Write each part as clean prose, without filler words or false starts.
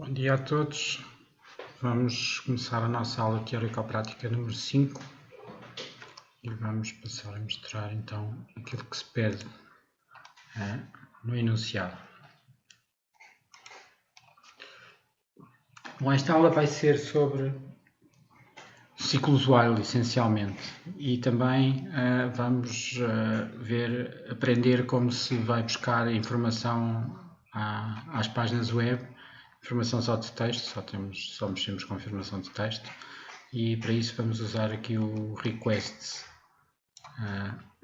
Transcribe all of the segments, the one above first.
Bom dia a todos. Vamos começar a nossa aula teórico-prática número 5 e vamos passar a mostrar então aquilo que se pede no enunciado. Bom, esta aula vai ser sobre ciclos while, essencialmente, e também vamos aprender como se vai buscar informação às páginas web, informação só de texto, só mexemos com informação de texto, e para isso vamos usar aqui o Requests,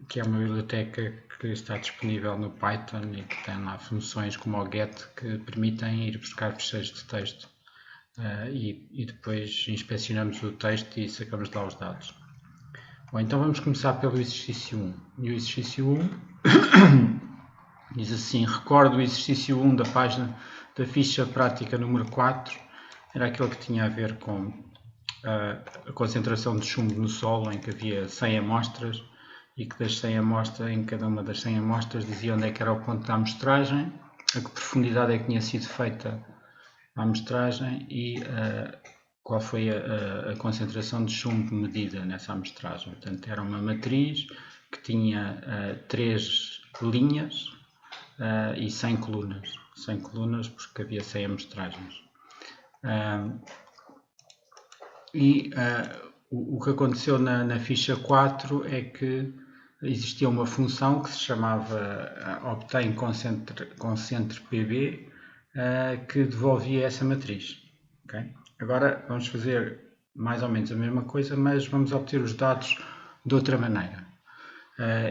que é uma biblioteca que está disponível no Python e que tem lá funções como o get que permitem ir buscar ficheiros de texto. E depois inspecionamos o texto e sacamos de lá os dados. Bom, então vamos começar pelo exercício 1. E o exercício 1 diz assim: recordo o exercício 1 da página da ficha prática número 4, era aquele que tinha a ver com a concentração de chumbo no solo, em que havia 100 amostras e que das 100 amostras, em cada uma das 100 amostras dizia onde é que era o ponto da amostragem, a que profundidade é que tinha sido feita a amostragem e qual foi a concentração de chumbo medida nessa amostragem. Portanto, era uma matriz que tinha 3 linhas e 100 colunas. 100 colunas porque havia 100 amostragens. O que aconteceu na ficha 4 é que existia uma função que se chamava obtain concentre PB, que devolvia essa matriz. Okay? Agora vamos fazer mais ou menos a mesma coisa, mas vamos obter os dados de outra maneira.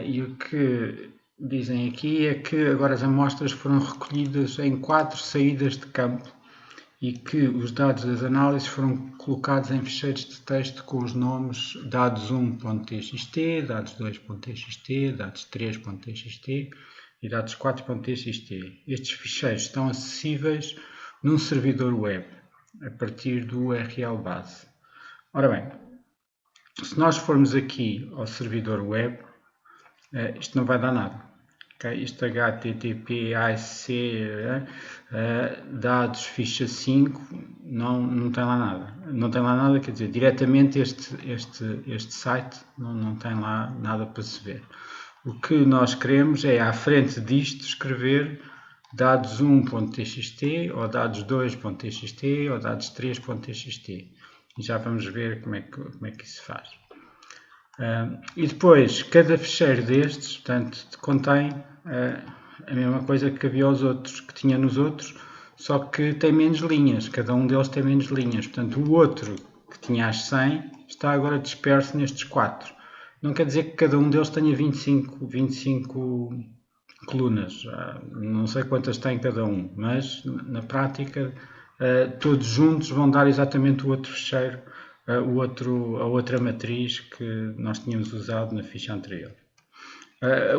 E o que dizem aqui é que agora as amostras foram recolhidas em 4 saídas de campo e que os dados das análises foram colocados em ficheiros de texto com os nomes dados1.txt, dados2.txt, dados3.txt e dados4.txt. Estes ficheiros estão acessíveis num servidor web, a partir do URL base. Ora bem, se nós formos aqui ao servidor web, isto não vai dar nada. Okay? Isto HTTP/ASC dados ficha 5 não tem lá nada. Não tem lá nada, quer dizer, diretamente este site não tem lá nada para se ver. O que nós queremos é, à frente disto, escrever dados1.txt ou dados2.txt ou dados3.txt. E já vamos ver como é que isso se faz. E depois, cada ficheiro destes, portanto, contém a mesma coisa que havia aos outros, que tinha nos outros, só que tem menos linhas. Cada um deles tem menos linhas. Portanto, o outro, que tinha as 100, está agora disperso nestes 4. Não quer dizer que cada um deles tenha 25 colunas. Não sei quantas tem cada um, mas na prática todos juntos vão dar exatamente o outro ficheiro, a outra matriz que nós tínhamos usado na ficha anterior.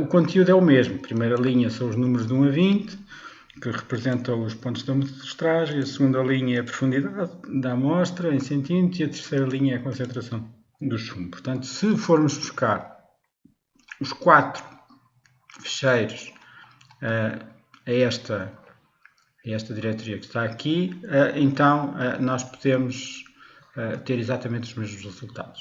O conteúdo é o mesmo. A primeira linha são os números de 1 a 20, que representam os pontos da amostragem. A segunda linha é a profundidade da amostra em centímetros e a terceira linha é a concentração do chumbo. Portanto, se formos buscar os 4 ficheiros a esta diretoria que está aqui, então nós podemos ter exatamente os mesmos resultados.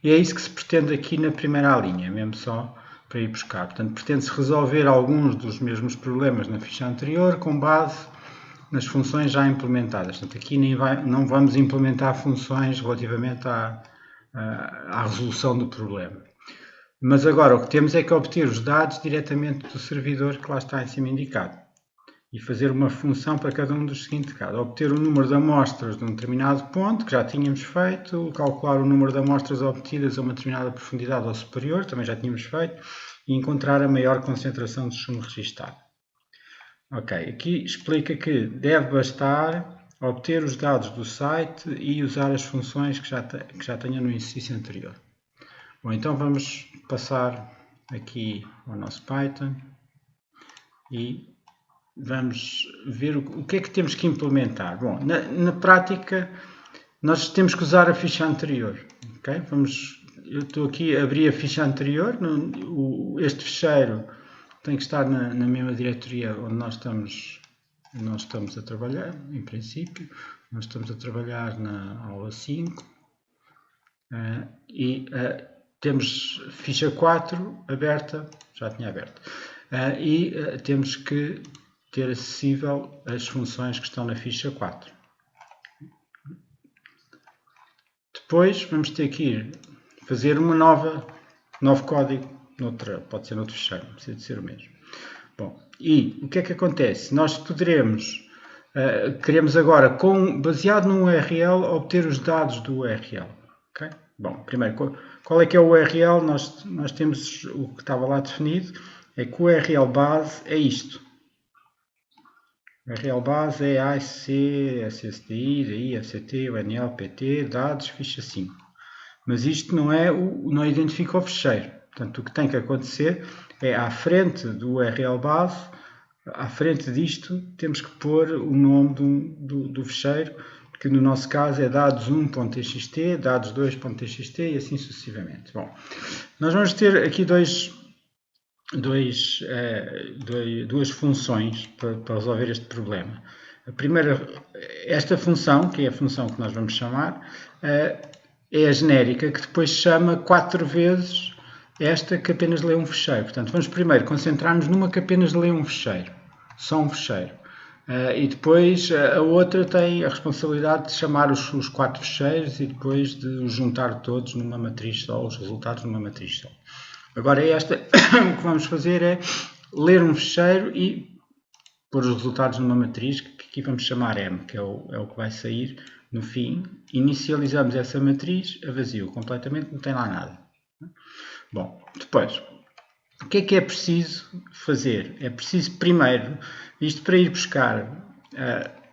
E é isso que se pretende aqui na primeira linha, mesmo só para ir buscar. Portanto, pretende-se resolver alguns dos mesmos problemas na ficha anterior com base nas funções já implementadas. Portanto, aqui não vamos implementar funções relativamente à resolução do problema. Mas agora o que temos é que obter os dados diretamente do servidor que lá está em cima indicado e fazer uma função para cada um dos seguintes casos. Obter o número de amostras de um determinado ponto, que já tínhamos feito, calcular o número de amostras obtidas a uma determinada profundidade ou superior, também já tínhamos feito, e encontrar a maior concentração de chumbo registada. Ok, aqui explica que deve bastar obter os dados do site e usar as funções que já tenha no exercício anterior. Bom, então vamos passar aqui ao nosso Python e vamos ver o que é que temos que implementar. Bom, na prática, nós temos que usar a ficha anterior. Okay? Eu estou aqui a abrir a ficha anterior. Este ficheiro tem que estar na mesma diretoria onde nós estamos nós estamos a trabalhar, em princípio, nós estamos a trabalhar na aula 5 e temos ficha 4 aberta, já tinha aberto, e temos que ter acessível as funções que estão na ficha 4. Depois vamos ter que ir fazer uma novo código, pode ser noutro fecheiro, não precisa de ser o mesmo. Bom, e o que é que acontece? Nós queremos agora, baseado no URL, obter os dados do URL. Okay? Bom, primeiro, qual é que é o URL? Nós temos o que estava lá definido, é que o URL base é isto. O URL base é ASC, SSDI, DI, FCT, UNL, PT, dados, ficha 5. Mas isto não identifica o fecheiro. Portanto, o que tem que acontecer é, à frente do URL base, à frente disto, temos que pôr o nome do fecheiro, que no nosso caso é dados1.txt, dados2.txt e assim sucessivamente. Bom, nós vamos ter aqui duas funções para resolver este problema. A primeira, esta função, que é a função que nós vamos chamar, é a genérica, que depois chama 4 vezes esta que apenas lê um fecheiro. Portanto, vamos primeiro concentrar-nos numa que apenas lê um fecheiro, só um fecheiro. E depois a outra tem a responsabilidade de chamar os 4 fecheiros e depois de os juntar todos numa matriz só, os resultados numa matriz só. Agora esta, o que vamos fazer é ler um fecheiro e pôr os resultados numa matriz, que aqui vamos chamar M, que é o que vai sair no fim. Inicializamos essa matriz a vazio, completamente, não tem lá nada. Bom, depois, o que é preciso fazer? É preciso primeiro, isto para ir buscar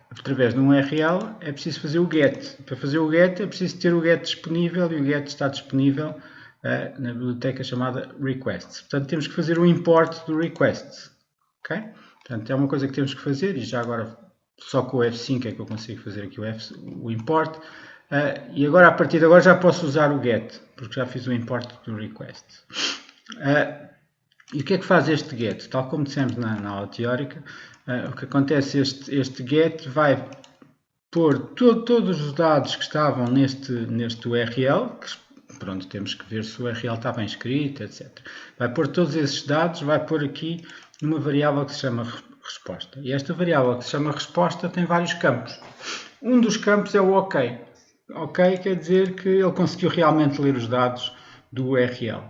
através de um URL, é preciso fazer o GET. Para fazer o GET é preciso ter o GET disponível e o GET está disponível na biblioteca chamada requests. Portanto, temos que fazer o import do request. Okay? Portanto, é uma coisa que temos que fazer e já agora só com o F5 é que eu consigo fazer aqui o import. E agora, a partir de agora, já posso usar o get, porque já fiz o import do request. E o que é que faz este get? Tal como dissemos na aula teórica, o que acontece, este get vai pôr todos os dados que estavam neste URL, que pronto, temos que ver se o URL está bem escrito, etc. Vai pôr todos esses dados, vai pôr aqui numa variável que se chama resposta. E esta variável que se chama resposta tem vários campos. Um dos campos é o OK. OK quer dizer que ele conseguiu realmente ler os dados do URL.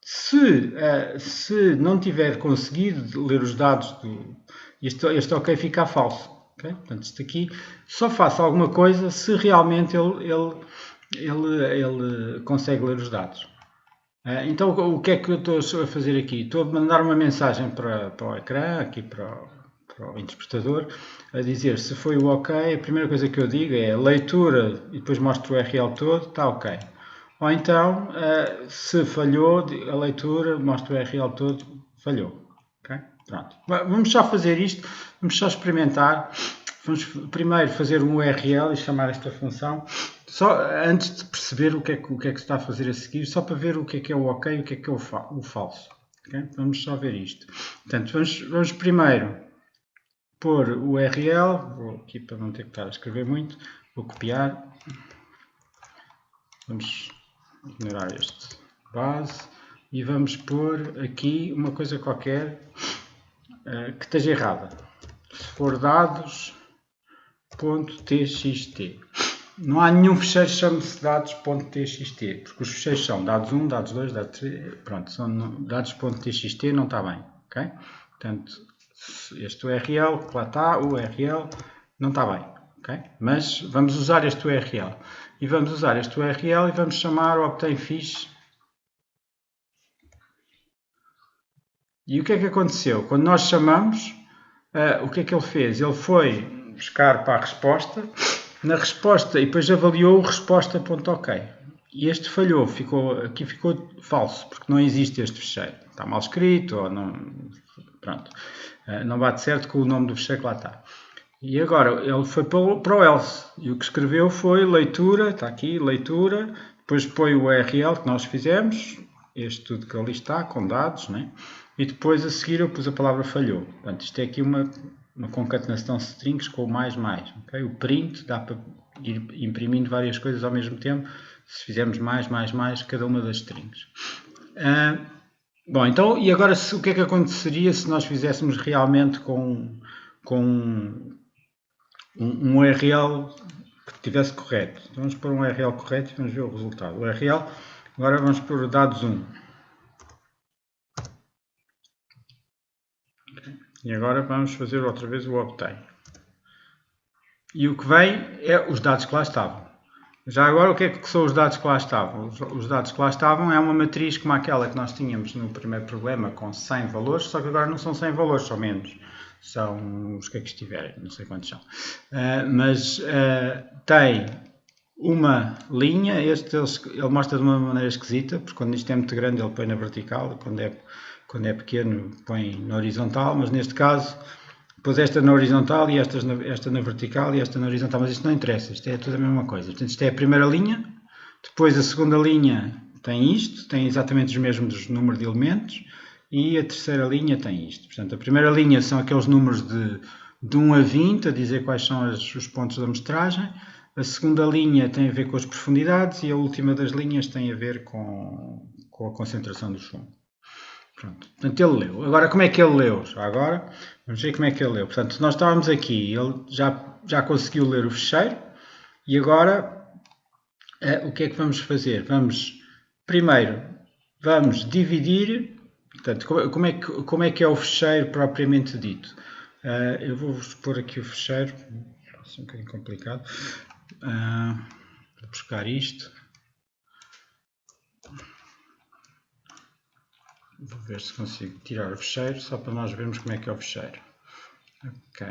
Se não tiver conseguido ler os dados, este OK fica falso. Okay? Portanto, isto aqui só faça alguma coisa se realmente ele consegue ler os dados. Então, o que é que eu estou a fazer aqui? Estou a mandar uma mensagem para o ecrã, aqui para o interpretador, a dizer se foi o OK. A primeira coisa que eu digo é leitura e depois mostro o URL todo, está OK. Ou então, se falhou a leitura, mostro o URL todo, falhou. Okay? Pronto. Vamos só fazer isto, vamos só experimentar. Vamos primeiro fazer um URL e chamar esta função, só antes de perceber o que é que se está a fazer a seguir, só para ver o que é o OK e o que é o falso. Okay? Vamos só ver isto. Portanto, vamos primeiro pôr o URL, vou aqui para não ter que estar a escrever muito, vou copiar, vamos ignorar este base e vamos pôr aqui uma coisa qualquer que esteja errada. Se for dados.txt. Não há nenhum fecheiro que chame-se dados.txt, porque os fecheiros são dados1, dados2, dados3, pronto, são dados.txt, não está bem, ok? Portanto, este URL, que lá está, o URL, não está bem, ok? Mas vamos usar este URL. E vamos usar este URL e vamos chamar o obtain fiche. E o que é que aconteceu? Quando nós chamamos, o que é que ele fez? Ele foi buscar para a resposta, na resposta, e depois avaliou o resposta.ok. E este falhou, aqui ficou falso, porque não existe este fecheiro. Está mal escrito, ou não, pronto, não bate certo com o nome do fecheiro que lá está. E agora, ele foi para o else, e o que escreveu foi leitura, está aqui, leitura, depois põe o URL que nós fizemos, este tudo que ali está, com dados, né? E depois a seguir eu pus a palavra falhou. Portanto, isto é aqui uma uma concatenação de strings com o mais. Okay? O print dá para ir imprimindo várias coisas ao mesmo tempo, se fizermos mais, cada uma das strings. Bom, então, e agora o que é que aconteceria se nós fizéssemos realmente com um URL que estivesse correto? Então, vamos pôr um URL correto e vamos ver o resultado. O URL, agora vamos pôr dados 1. E agora vamos fazer outra vez o obtain. E o que vem é os dados que lá estavam. Já agora, o que é que são os dados que lá estavam? Os dados que lá estavam é uma matriz como aquela que nós tínhamos no primeiro problema, com 100 valores, só que agora não são 100 valores, são menos. São os que aqui estiverem, não sei quantos são. Mas tem uma linha, ele mostra de uma maneira esquisita, porque quando isto é muito grande ele põe na vertical, quando é pequeno põe na horizontal, mas neste caso pôs esta na horizontal e esta na vertical e esta na horizontal, mas isto não interessa, isto é tudo a mesma coisa. Portanto, isto é a primeira linha, depois a segunda linha tem isto, tem exatamente os mesmos números de elementos, e a terceira linha tem isto. Portanto, a primeira linha são aqueles números de 1 a 20, a dizer quais são os pontos da amostragem. A segunda linha tem a ver com as profundidades e a última das linhas tem a ver com a concentração do chumbo. Pronto, portanto ele leu. Agora, como é que ele leu? Agora, vamos ver como é que ele leu. Portanto, nós estávamos aqui, ele já conseguiu ler o fecheiro e agora o que é que vamos fazer? Primeiro, vamos dividir. Portanto, como é que é o fecheiro propriamente dito? Eu vou-vos pôr aqui o fecheiro, é um bocadinho complicado. Vou buscar isto. Vou ver se consigo tirar o fecheiro, só para nós vermos como é que é o fecheiro. Ok.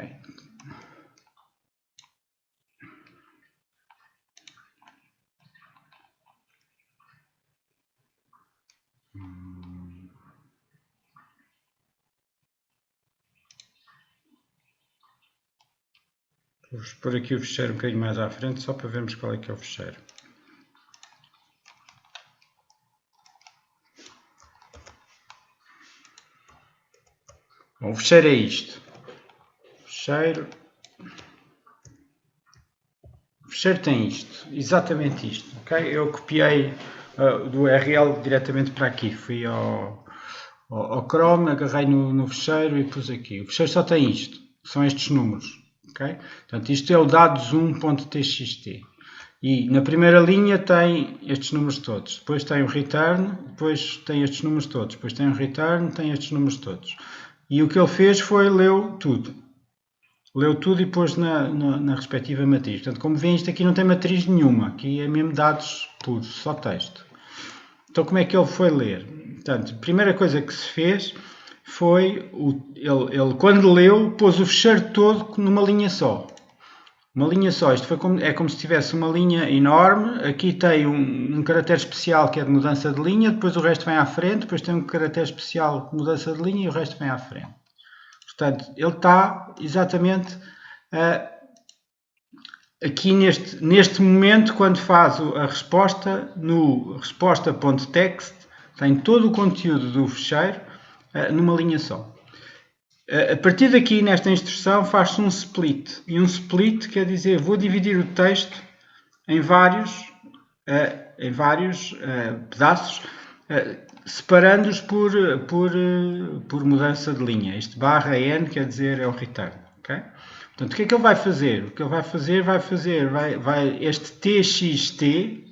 Vou pôr aqui o fecheiro um bocadinho mais à frente, só para vermos qual é que é o fecheiro. Bom, o fecheiro é isto. O fecheiro tem isto, exatamente isto. Okay? Eu copiei do URL diretamente para aqui. Fui ao Chrome, agarrei no fecheiro e pus aqui. O fecheiro só tem isto, são estes números. Okay? Portanto, isto é o dados1.txt. E na primeira linha tem estes números todos. Depois tem o return, depois tem estes números todos. Depois tem o return, tem estes números todos. E o que ele fez foi leu tudo. Leu tudo e pôs na respectiva matriz. Portanto, como veem, isto aqui não tem matriz nenhuma. Aqui é mesmo dados puros, só texto. Então, como é que ele foi ler? Portanto, a primeira coisa que se fez foi, ele quando leu, pôs o fecheiro todo numa linha só. Uma linha só, isto é como se tivesse uma linha enorme, aqui tem um caractere especial que é de mudança de linha, depois o resto vem à frente, depois tem um caractere especial de mudança de linha e o resto vem à frente. Portanto, ele está exatamente aqui neste momento, quando faz a resposta, no resposta.text, tem todo o conteúdo do fecheiro numa linha só. A partir daqui, nesta instrução, faz-se um split. E um split quer dizer, vou dividir o texto em vários pedaços, separando-os por mudança de linha. Este /n quer dizer é o return. Okay? Portanto, o que é que ele vai fazer? O que ele vai fazer, este txt,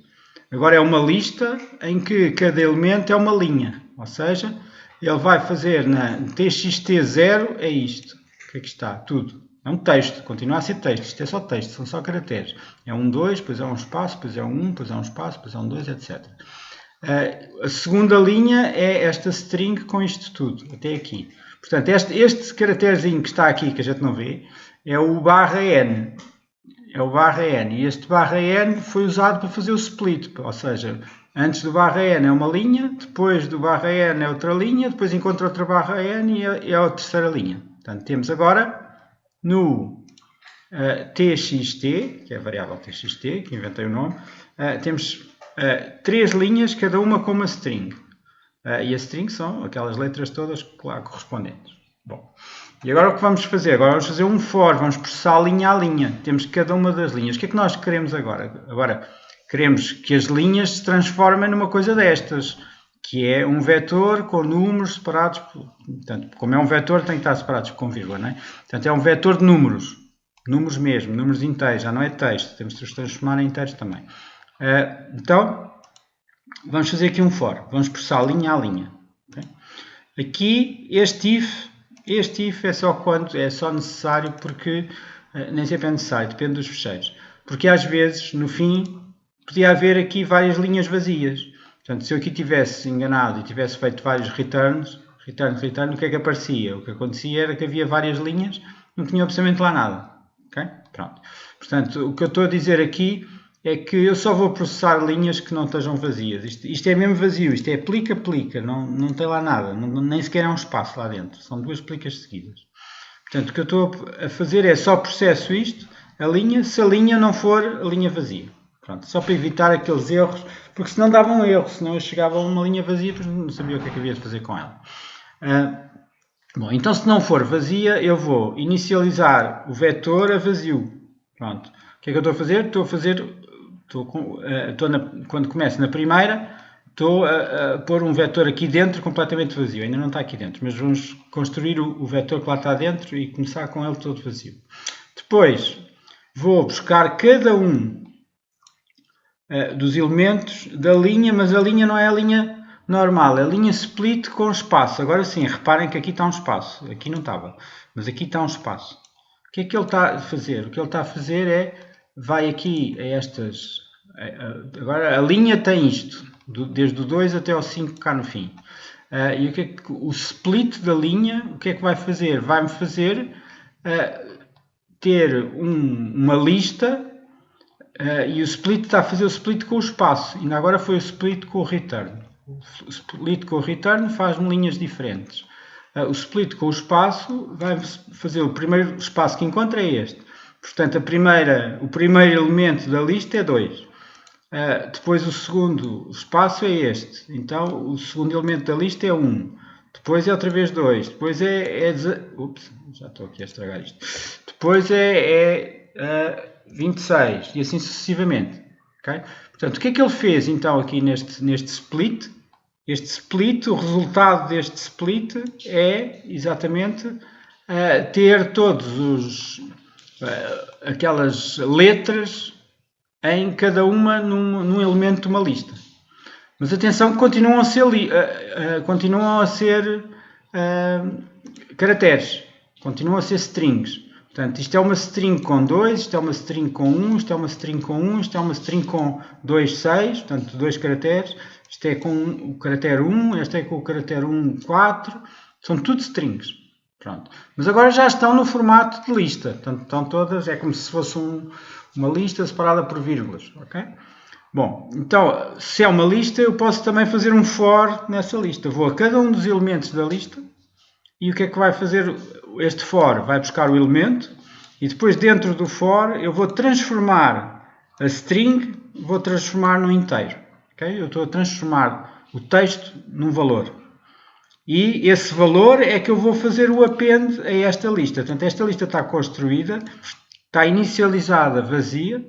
agora é uma lista em que cada elemento é uma linha. Ou seja, ele vai fazer na txt0 é isto. O que é que está? Tudo. É um texto, continua a ser texto. Isto é só texto, são só caracteres. É um 2, depois é um espaço, depois é um 1, depois é um espaço, depois é um 2, etc. A segunda linha é esta string com isto tudo, até aqui. Portanto, este caracterezinho que está aqui, que a gente não vê, é o /n. É o /n. E este /n foi usado para fazer o split. Ou seja, antes do /n é uma linha, depois do /n é outra linha, depois encontra outra /n e é a terceira linha. Portanto, temos agora no txt, que é a variável txt, que inventei o nome, temos 3 linhas, cada uma com uma string. E a string são aquelas letras todas lá correspondentes. Bom, E agora o que vamos fazer? Agora vamos fazer um for, vamos processar linha a linha. Temos cada uma das linhas. O que é que nós queremos agora? Agora queremos que as linhas se transformem numa coisa destas, que é um vetor com números separados. Portanto, como é um vetor, tem que estar separados com vírgula, não é? Portanto, é um vetor de números. Números mesmo, números inteiros, já não é texto. Temos de os transformar em inteiros também. Então, vamos fazer aqui um for. Vamos processar linha a linha. Okay? Aqui, este if é só necessário porque nem sempre é necessário, depende dos fecheiros. Porque às vezes, no fim, podia haver aqui várias linhas vazias. Portanto, se eu aqui tivesse enganado e tivesse feito vários return, o que é que aparecia? O que acontecia era que havia várias linhas, não tinha absolutamente lá nada. Okay? Pronto. Portanto, o que eu estou a dizer aqui é que eu só vou processar linhas que não estejam vazias. Isto é mesmo vazio, isto é plica, não tem lá nada, nem sequer há um espaço lá dentro, são duas plicas seguidas. Portanto, o que eu estou a fazer é só processo isto, a linha, se a linha não for a linha vazia. Pronto, só para evitar aqueles erros, porque senão dava um erro, senão eu chegava a uma linha vazia e não sabia o que é que havia de fazer com ela. Bom, então se não for vazia, eu vou inicializar o vetor a vazio. Pronto. O que é que eu estou a fazer? Quando começo na primeira, estou a pôr um vetor aqui dentro completamente vazio. Ainda não está aqui dentro, mas vamos construir o vetor que lá está dentro e começar com ele todo vazio. Depois, vou buscar cada um dos elementos da linha, mas a linha não é a linha normal, é a linha split com espaço. Agora sim, reparem que aqui está um espaço. Aqui não estava, mas aqui está um espaço. O que é que ele está a fazer? O que ele está a fazer é, vai aqui a estas... Agora a linha tem isto, desde o 2 até ao 5 cá no fim. E o que é que o split da linha, o que é que vai fazer? Vai-me fazer ter uma lista, e o split está a fazer o split com o espaço. Ainda agora foi o split com o return. O split com o return faz-me linhas diferentes. O split com o espaço vai fazer o primeiro espaço que encontra é este. Portanto, o primeiro elemento da lista é 2. Depois o segundo espaço é este. Então, o segundo elemento da lista é 1. Depois é outra vez 2. Depois ups, já estou aqui a estragar isto. Depois é 26 e assim sucessivamente. Okay? Portanto, o que é que ele fez então aqui neste split? Este split, o resultado deste split é exatamente ter todos aquelas letras em cada uma num elemento de uma lista. Mas atenção que continuam a ser caracteres, continuam a ser strings. Portanto, isto é uma string com 2, isto é uma string com 1, isto é uma string com 1, isto é uma string com 2, 6, portanto 2 caracteres, isto é com o caractere 1, este é com o caractere 1, 4, são tudo strings. Pronto. Mas agora já estão no formato de lista, portanto estão todas, é como se fosse uma lista separada por vírgulas, ok? Bom, então, se é uma lista, eu posso também fazer um for nessa lista. Vou a cada um dos elementos da lista e o que é que vai fazer este for? Vai buscar o elemento e depois dentro do for eu vou transformar a string, vou transformar num inteiro. Okay? Eu estou a transformar o texto num valor. E esse valor é que eu vou fazer o append a esta lista. Portanto, esta lista está construída, está inicializada vazia,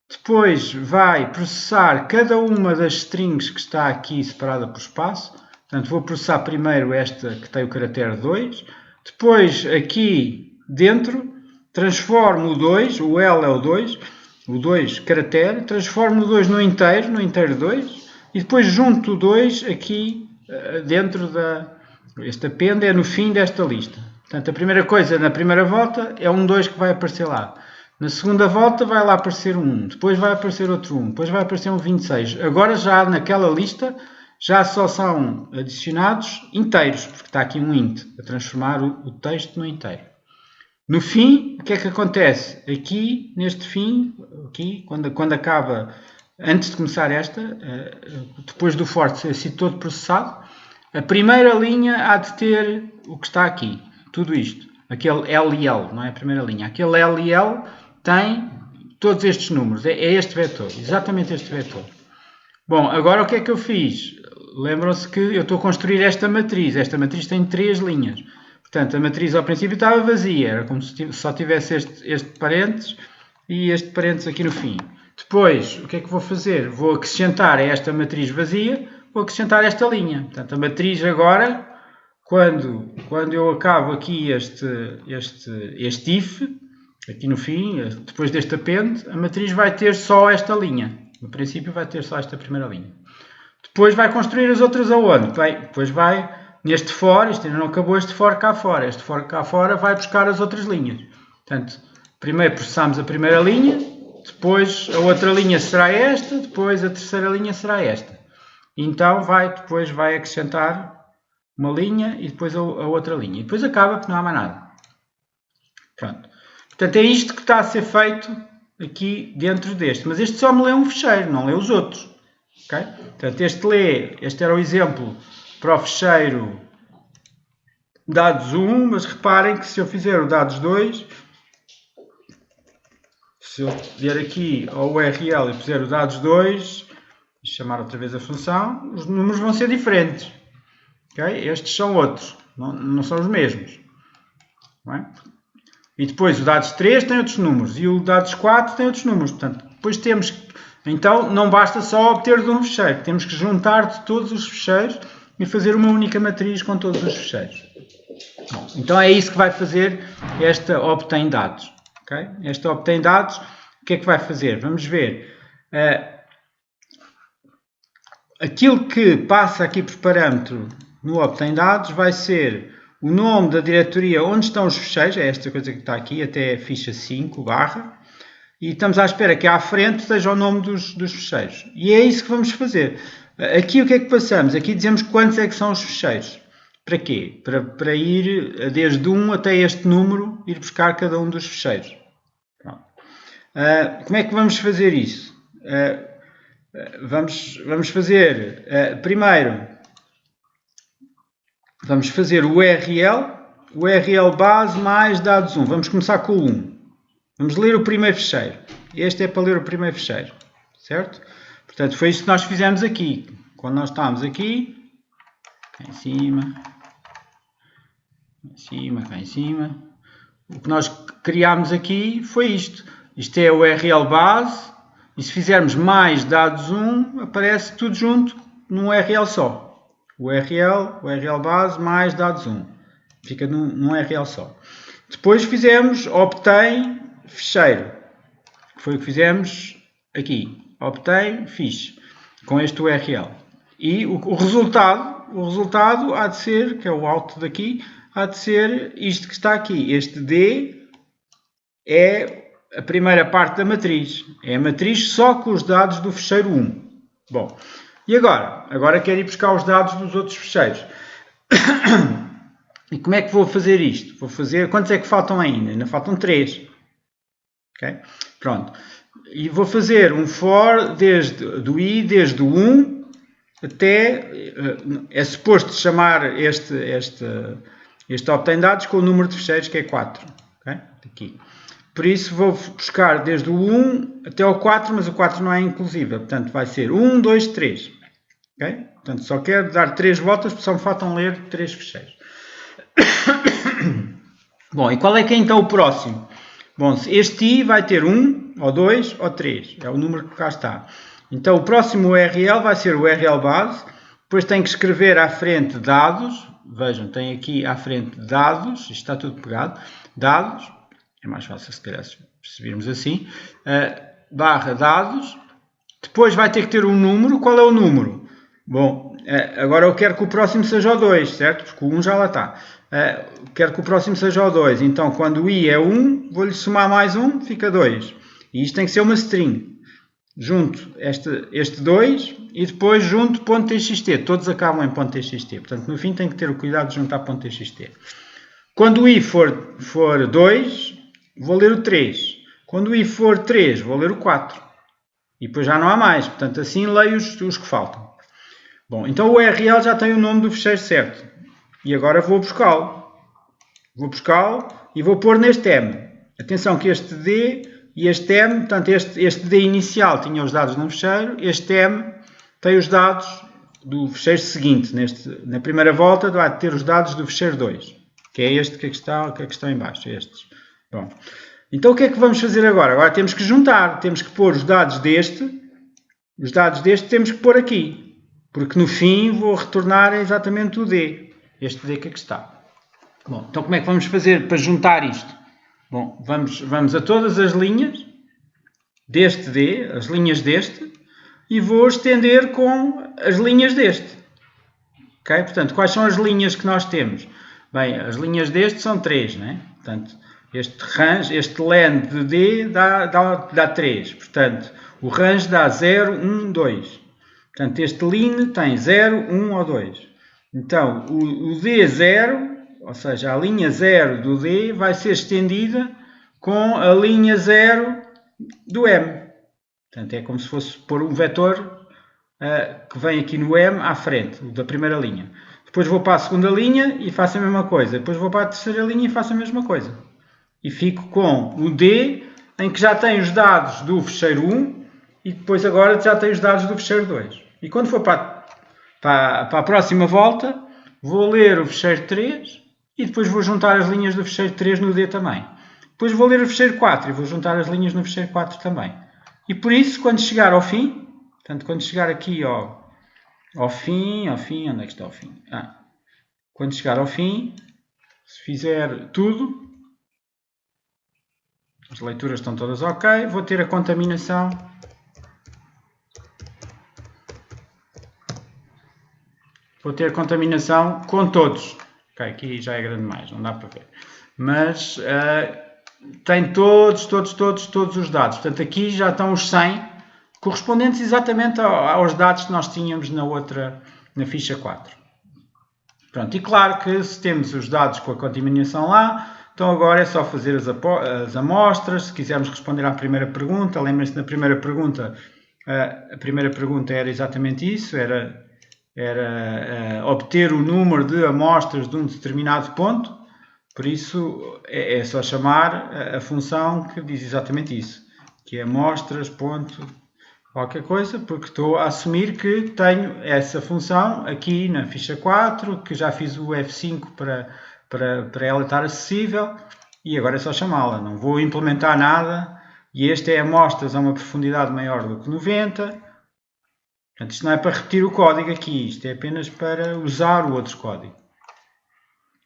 depois vai processar cada uma das strings que está aqui separada por espaço. Portanto, vou processar primeiro esta que tem o caractere 2, depois aqui dentro transformo o 2, o L é o 2 caractere, transformo o 2 no inteiro 2, e depois junto o 2 aqui dentro este append é no fim desta lista. Portanto, a primeira coisa na primeira volta é um 2 que vai aparecer lá. Na segunda volta vai lá aparecer um 1, depois vai aparecer outro 1, depois vai aparecer um 26. Agora já naquela lista já só são adicionados inteiros, porque está aqui um int, a transformar o texto no inteiro. No fim, o que é que acontece? Aqui, neste fim, aqui, quando acaba, antes de começar depois do for ser sido todo processado, a primeira linha há de ter o que está aqui, tudo isto. Aquele LL, não é a primeira linha. Aquele LL tem todos estes números, é este vetor, exatamente este vetor. Bom, agora o que é que eu fiz? Lembram-se que eu estou a construir esta matriz tem 3 linhas. Portanto, a matriz ao princípio estava vazia, era como se só tivesse este parênteses e este parênteses aqui no fim. Depois, o que é que vou fazer? Vou acrescentar a esta matriz vazia, vou acrescentar esta linha. Portanto, a matriz agora, quando eu acabo aqui este if, aqui no fim, depois deste append, a matriz vai ter só esta linha. No princípio vai ter só esta primeira linha. Depois vai construir as outras aonde? Bem, depois vai neste for, isto ainda não acabou, este for cá fora. Este for cá fora vai buscar as outras linhas. Portanto, primeiro processamos a primeira linha, depois a outra linha será esta, depois a terceira linha será esta. Então depois vai acrescentar uma linha e depois a outra linha. E depois acaba porque não há mais nada. Pronto. Portanto, é isto que está a ser feito aqui dentro deste. Mas este só me lê um fecheiro, não lê os outros. Okay? Portanto, este era o exemplo para o fecheiro dados 1, mas reparem que se eu fizer o dados 2, se eu vier aqui ao URL e puser o dados 2, e chamar outra vez a função, os números vão ser diferentes. Okay? Estes são outros, não são os mesmos. Não é? E depois o dados 3 tem outros números e o dados 4 tem outros números. Portanto, depois temos que... Então, não basta só obter de um fecheiro. Temos que juntar de todos os fecheiros e fazer uma única matriz com todos os fecheiros. Então, é isso que vai fazer esta obtém dados. Okay? Esta obtém dados, o que é que vai fazer? Vamos ver. Aquilo que passa aqui por parâmetro no obtém dados vai ser o nome da diretoria onde estão os fecheiros, é esta coisa que está aqui, até a ficha 5, barra, e estamos à espera que à frente esteja o nome dos fecheiros. E é isso que vamos fazer. Aqui o que é que passamos? Aqui dizemos quantos é que são os fecheiros. Para quê? Para ir desde 1 até este número, ir buscar cada um dos fecheiros. Como é que vamos fazer isso? Vamos fazer, primeiro, vamos fazer o URL base mais dados 1. Vamos começar com o 1. Vamos ler o primeiro fecheiro. Este é para ler o primeiro fecheiro, certo? Portanto, foi isso que nós fizemos aqui. Quando nós estávamos aqui, cá em cima, cá em cima, o que nós criámos aqui foi isto. Isto é o URL base, e se fizermos mais dados 1, aparece tudo junto num URL só. URL base mais dados 1. Fica num URL só. Depois fizemos obtém fecheiro, que foi o que fizemos aqui. Obtém fiche, com este URL. E o resultado há de ser, que é o out daqui, há de ser isto que está aqui. Este D é a primeira parte da matriz. É a matriz só com os dados do fecheiro 1. Bom, e agora? Agora quero ir buscar os dados dos outros fecheiros. E como é que vou fazer isto? Vou fazer... Quantos é que faltam ainda? Ainda faltam 3. Okay? Pronto. E vou fazer um for desde o 1 até... É suposto chamar este obtém dados com o número de fecheiros, que é 4. Okay? Aqui. Por isso vou buscar desde o 1 até o 4, mas o 4 não é inclusiva. Portanto, vai ser 1, 2, 3. Okay? Portanto, só quero dar 3 voltas, porque só me faltam ler 3 fecheiros. Bom, e qual é que é então o próximo? Bom, este i vai ter 1, ou 2, ou 3. É o número que cá está. Então, o próximo URL vai ser o URL base. Depois tem que escrever à frente dados. Vejam, tem aqui à frente dados. Isto está tudo pegado. Dados. É mais fácil se calhar percebermos assim. Barra dados. Depois vai ter que ter um número. Qual é o número? Bom, agora eu quero que o próximo seja o 2, certo? Porque o 1 já lá está. Quero que o próximo seja o 2. Então, quando o i é 1, vou-lhe somar mais 1, fica 2. E isto tem que ser uma string. Junto este 2 e depois junto .txt. Todos acabam em .txt. Portanto, no fim tem que ter o cuidado de juntar .txt. Quando o i for 2, vou ler o 3. Quando o i for 3, vou ler o 4. E depois já não há mais. Portanto, assim leio os que faltam. Bom, então o URL já tem o nome do fecheiro certo. E agora vou buscá-lo. Vou buscá-lo e vou pôr neste M. Atenção que este D e este M, portanto este D inicial tinha os dados num fecheiro, este M tem os dados do fecheiro seguinte. Na primeira volta vai ter os dados do fecheiro 2. que é este que aqui está em baixo, estes. Bom, então o que é que vamos fazer agora? Agora temos que juntar, temos que pôr os dados deste temos que pôr aqui, porque no fim vou retornar exatamente o D, este D que aqui está. Bom, então como é que vamos fazer para juntar isto? Bom, vamos a todas as linhas deste D, as linhas deste, e vou estender com as linhas deste. Ok? Portanto, quais são as linhas que nós temos? Bem, as linhas deste são 3, né? Portanto, este len de D dá 3. Portanto, o range dá 0, 1, 2. Portanto, este line tem 0, 1 ou 2. Então, o D0, ou seja, a linha 0 do D vai ser estendida com a linha 0 do M. Portanto, é como se fosse pôr um vetor que vem aqui no M à frente, da primeira linha. Depois vou para a segunda linha e faço a mesma coisa. Depois vou para a terceira linha e faço a mesma coisa. E fico com o D, em que já tem os dados do fecheiro 1 e depois agora já tem os dados do fecheiro 2. E quando for para a próxima volta, vou ler o fecheiro 3 e depois vou juntar as linhas do fecheiro 3 no D também. Depois vou ler o fecheiro 4 e vou juntar as linhas no fecheiro 4 também. E por isso, quando chegar ao fim, portanto, quando chegar aqui ao fim, onde é que está o fim? Quando chegar ao fim, se fizer tudo, as leituras estão todas ok, vou ter a contaminação. Vou ter contaminação com todos. Ok, aqui já é grande demais, não dá para ver. Mas tem todos os dados. Portanto, aqui já estão os 100, correspondentes exatamente aos dados que nós tínhamos na ficha 4. Pronto, e claro que se temos os dados com a contaminação lá, então agora é só fazer as amostras. Se quisermos responder à primeira pergunta, lembrem-se da primeira pergunta. A primeira pergunta era exatamente isso, era obter o número de amostras de um determinado ponto. Por isso é só chamar a função que diz exatamente isso, que é amostras, ponto, qualquer coisa, porque estou a assumir que tenho essa função aqui na ficha 4, que já fiz o F5 para ela estar acessível, e agora é só chamá-la. Não vou implementar nada, e este é amostras a uma profundidade maior do que 90. Portanto, isto não é para repetir o código aqui, isto é apenas para usar o outro código.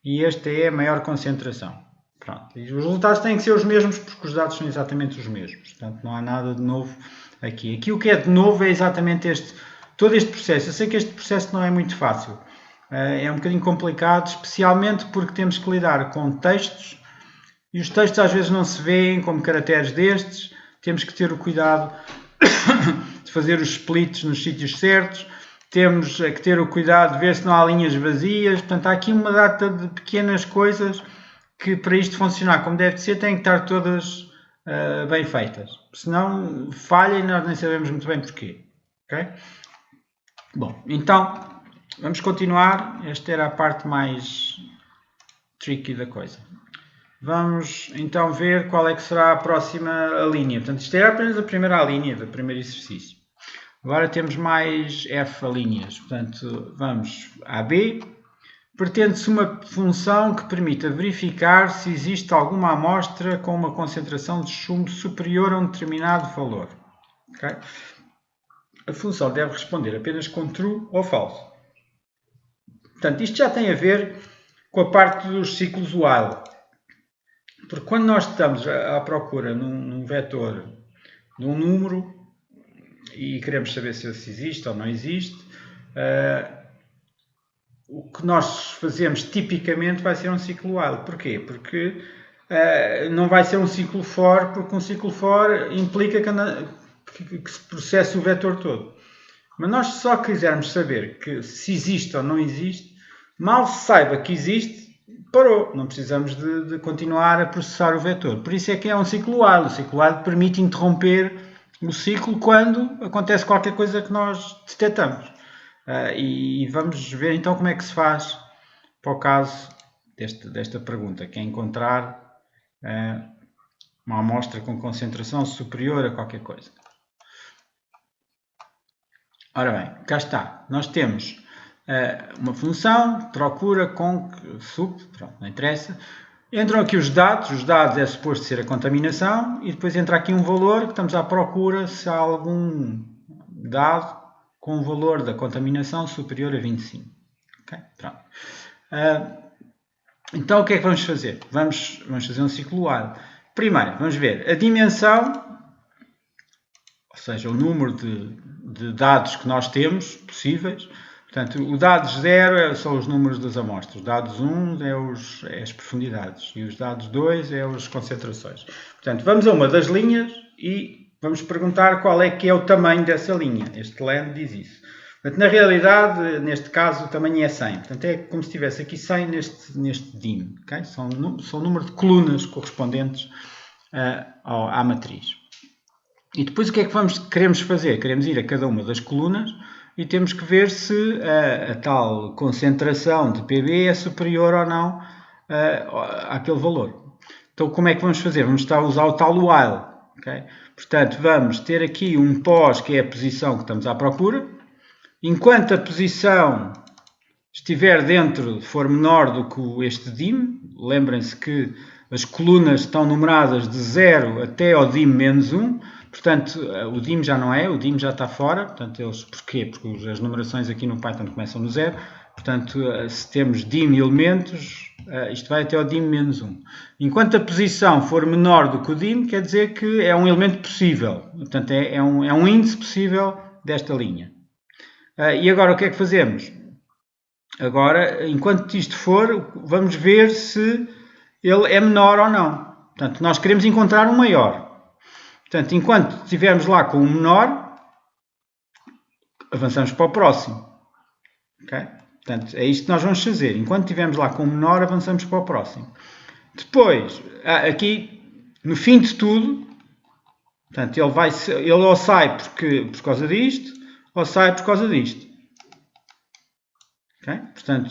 E esta é a maior concentração. Pronto. E os resultados têm que ser os mesmos, porque os dados são exatamente os mesmos. Portanto, não há nada de novo aqui. Aqui o que é de novo é exatamente todo este processo. Eu sei que este processo não é muito fácil. É um bocadinho complicado, especialmente porque temos que lidar com textos, e os textos às vezes não se veem como caracteres destes. Temos que ter o cuidado de fazer os splits nos sítios certos. Temos que ter o cuidado de ver se não há linhas vazias. Portanto, há aqui uma data de pequenas coisas que, para isto funcionar como deve ser, têm que estar todas bem feitas. Senão falha e nós nem sabemos muito bem porquê. Okay? Bom, então vamos continuar. Esta era a parte mais tricky da coisa. Vamos então ver qual é que será a próxima linha. Portanto, isto era apenas a primeira linha do primeiro exercício. Agora temos mais F linhas. Portanto, vamos a B. Pretende-se uma função que permita verificar se existe alguma amostra com uma concentração de chumbo superior a um determinado valor. Okay? A função deve responder apenas com true ou false. Portanto, isto já tem a ver com a parte dos ciclos while. Porque quando nós estamos à procura num vetor de um número e queremos saber se esse existe ou não existe, o que nós fazemos tipicamente vai ser um ciclo while. Porquê? Porque não vai ser um ciclo for, porque um ciclo for implica que se processe o vetor todo. Mas nós só quisermos saber se existe ou não existe, mal se saiba que existe, parou. Não precisamos de continuar a processar o vetor. Por isso é que é um ciclo while. O ciclo while permite interromper o ciclo quando acontece qualquer coisa que nós detectamos. E vamos ver então como é que se faz para o caso desta pergunta, que é encontrar uma amostra com concentração superior a qualquer coisa. Ora bem, cá está. Nós temos uma função, procura, conc, sup, pronto, não interessa. Entram aqui os dados é suposto ser a contaminação, e depois entra aqui um valor que estamos à procura se há algum dado com o valor da contaminação superior a 25. Okay? Pronto. Então o que é que vamos fazer? Vamos fazer um ciclo while. Primeiro, vamos ver a dimensão, ou seja, o número de dados que nós temos possíveis. Portanto, o dados 0 são os números das amostras, dados 1 é as profundidades e os dados 2 é as concentrações. Portanto, vamos a uma das linhas e vamos perguntar qual é que é o tamanho dessa linha. Este len diz isso. Portanto, na realidade, neste caso, o tamanho é 100. Portanto, é como se tivesse aqui 100 neste dim. Okay? São o número de colunas correspondentes à matriz. E depois o que é que queremos fazer? Queremos ir a cada uma das colunas e temos que ver se a tal concentração de PB é superior ou não àquele valor. Então, como é que vamos fazer? Vamos estar a usar o tal while. Okay? Portanto, vamos ter aqui um pós, que é a posição que estamos à procura. Enquanto a posição estiver for menor do que este dim, lembrem-se que as colunas estão numeradas de 0 até ao dim menos 1, portanto o dim já não é, o dim já está fora, portanto porquê? Porque as numerações aqui no Python começam no 0, portanto se temos dim elementos, isto vai até ao dim menos 1. Enquanto a posição for menor do que o dim, quer dizer que é um elemento possível, portanto é um índice possível desta linha. E agora o que é que fazemos? Agora, enquanto isto for, vamos ver se ele é menor ou não. Portanto, nós queremos encontrar um maior. Portanto, enquanto estivermos lá com o menor, avançamos para o próximo. Okay? Portanto, é isto que nós vamos fazer. Enquanto estivermos lá com o menor, avançamos para o próximo. Depois, aqui, no fim de tudo, portanto, ele ou sai por causa disto, ou sai por causa disto. Okay? Portanto,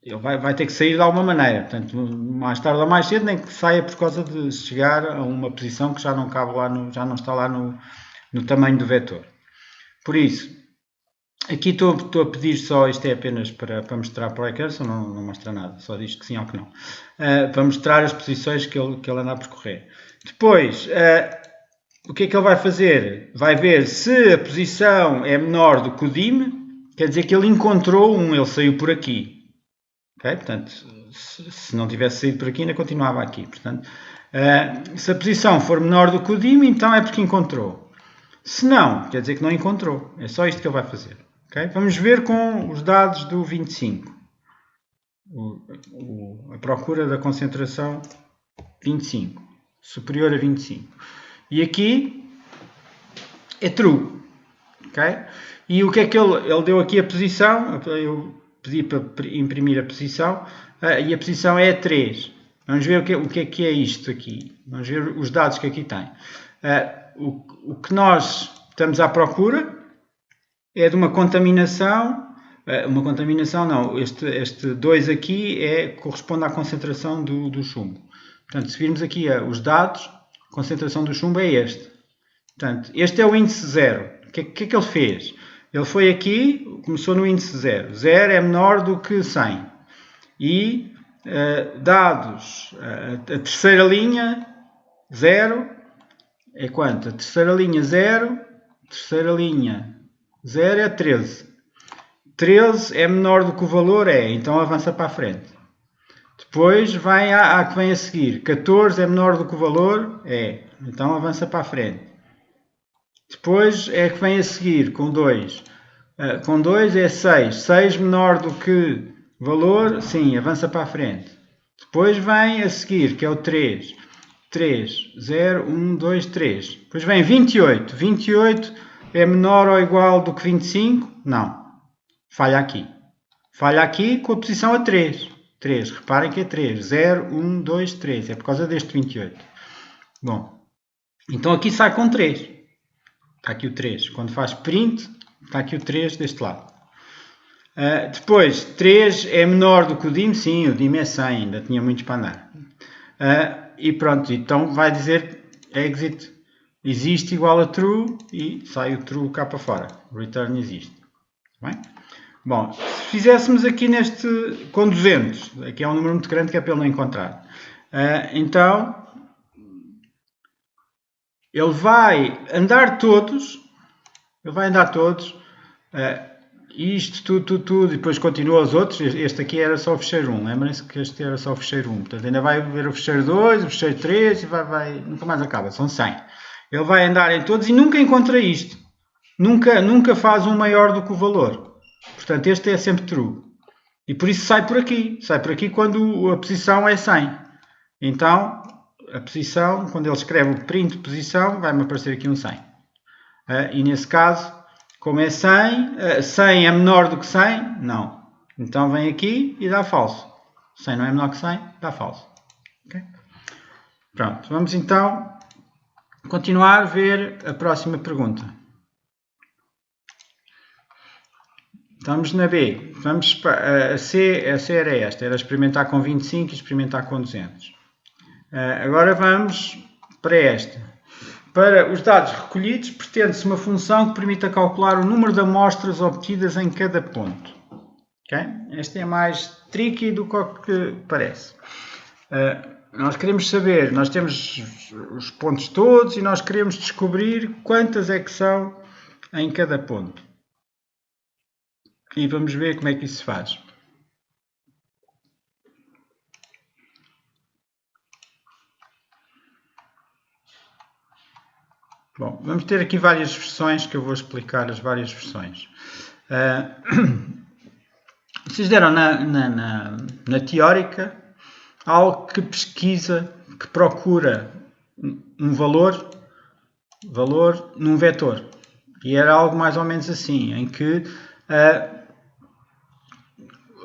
ele vai ter que sair de alguma maneira. Portanto, mais tarde ou mais cedo, nem que saia por causa de chegar a uma posição que já não cabe lá, já não está lá no tamanho do vetor. Por isso, aqui estou a pedir só, isto é apenas para mostrar para o recurso, não mostra nada, só diz que sim ou que não. Para mostrar as posições que ele anda a percorrer. Depois, o que é que ele vai fazer? Vai ver se a posição é menor do que o dim, quer dizer que ele encontrou ele saiu por aqui. Okay? Portanto, se não tivesse saído por aqui, ainda continuava aqui. Portanto, se a posição for menor do que o dim, então é porque encontrou. Se não, quer dizer que não encontrou. É só isto que ele vai fazer. Okay? Vamos ver com os dados do 25. A procura da concentração 25. Superior a 25. E aqui é true. Okay? E o que é que ele deu aqui a posição? Eu pedi para imprimir a posição e a posição é 3. Vamos ver o que é isto aqui. Vamos ver os dados que aqui tem. O que nós estamos à procura é de uma contaminação. Uma contaminação não, este 2 aqui corresponde à concentração do chumbo. Portanto, se virmos aqui os dados, a concentração do chumbo é este. Portanto, este é o índice 0. O que é que ele fez? Ele foi aqui, começou no índice 0. 0 é menor do que 100. E dados, a terceira linha, 0, é quanto? A terceira linha 0, terceira linha 0 é 13. 13 é menor do que o valor, então avança para a frente. Depois vem a que vem a seguir. 14 é menor do que o valor, então avança para a frente. Depois é que vem a seguir, com 2. Com 2 é 6. 6 menor do que valor, sim, avança para a frente. Depois vem a seguir, que é o 3. 3, 0, 1, 2, 3. Depois vem 28. 28 é menor ou igual do que 25? Não. Falha aqui. Falha aqui com a posição a 3. 3. Reparem que é 3. 0, 1, 2, 3. É por causa deste 28. Bom, então aqui sai com 3. Está aqui o 3. Quando faz print, está aqui o 3 deste lado. Depois, 3 é menor do que o dim? Sim, o dim é 100, ainda tinha muitos para andar. E pronto, então vai dizer exit existe igual a true e sai o true cá para fora. Return existe. Bem? Bom, se fizéssemos aqui neste com 200, aqui é um número muito grande que é para ele não encontrar. Então, ele vai andar todos, isto, tudo, e depois continua os outros. Este aqui era só o fecheiro 1, lembrem-se que este era só o fecheiro 1, portanto ainda vai ver o fecheiro 2, o fecheiro 3 e nunca mais acaba, são 100. Ele vai andar em todos e nunca encontra isto, nunca faz um maior do que o valor, portanto este é sempre true. E por isso sai por aqui quando a posição é 100. Então, a posição, quando ele escreve o print posição, vai-me aparecer aqui um 100. E nesse caso, como é 100, 100 é menor do que 100? Não. Então vem aqui e dá falso. 100 não é menor que 100, dá falso. Okay? Pronto, vamos então continuar a ver a próxima pergunta. Estamos na B. Vamos a C era esta, era experimentar com 25 e experimentar com 200. Agora vamos para esta. Para os dados recolhidos, pretende-se uma função que permita calcular o número de amostras obtidas em cada ponto. Okay? Este é mais tricky do que parece. Nós queremos saber, nós temos os pontos todos e nós queremos descobrir quantas é que são em cada ponto. E vamos ver como é que isso se faz. Bom, vamos ter aqui várias versões que eu vou explicar as várias versões. Vocês deram na teórica algo que pesquisa, que procura um valor num vetor. E era algo mais ou menos assim, em que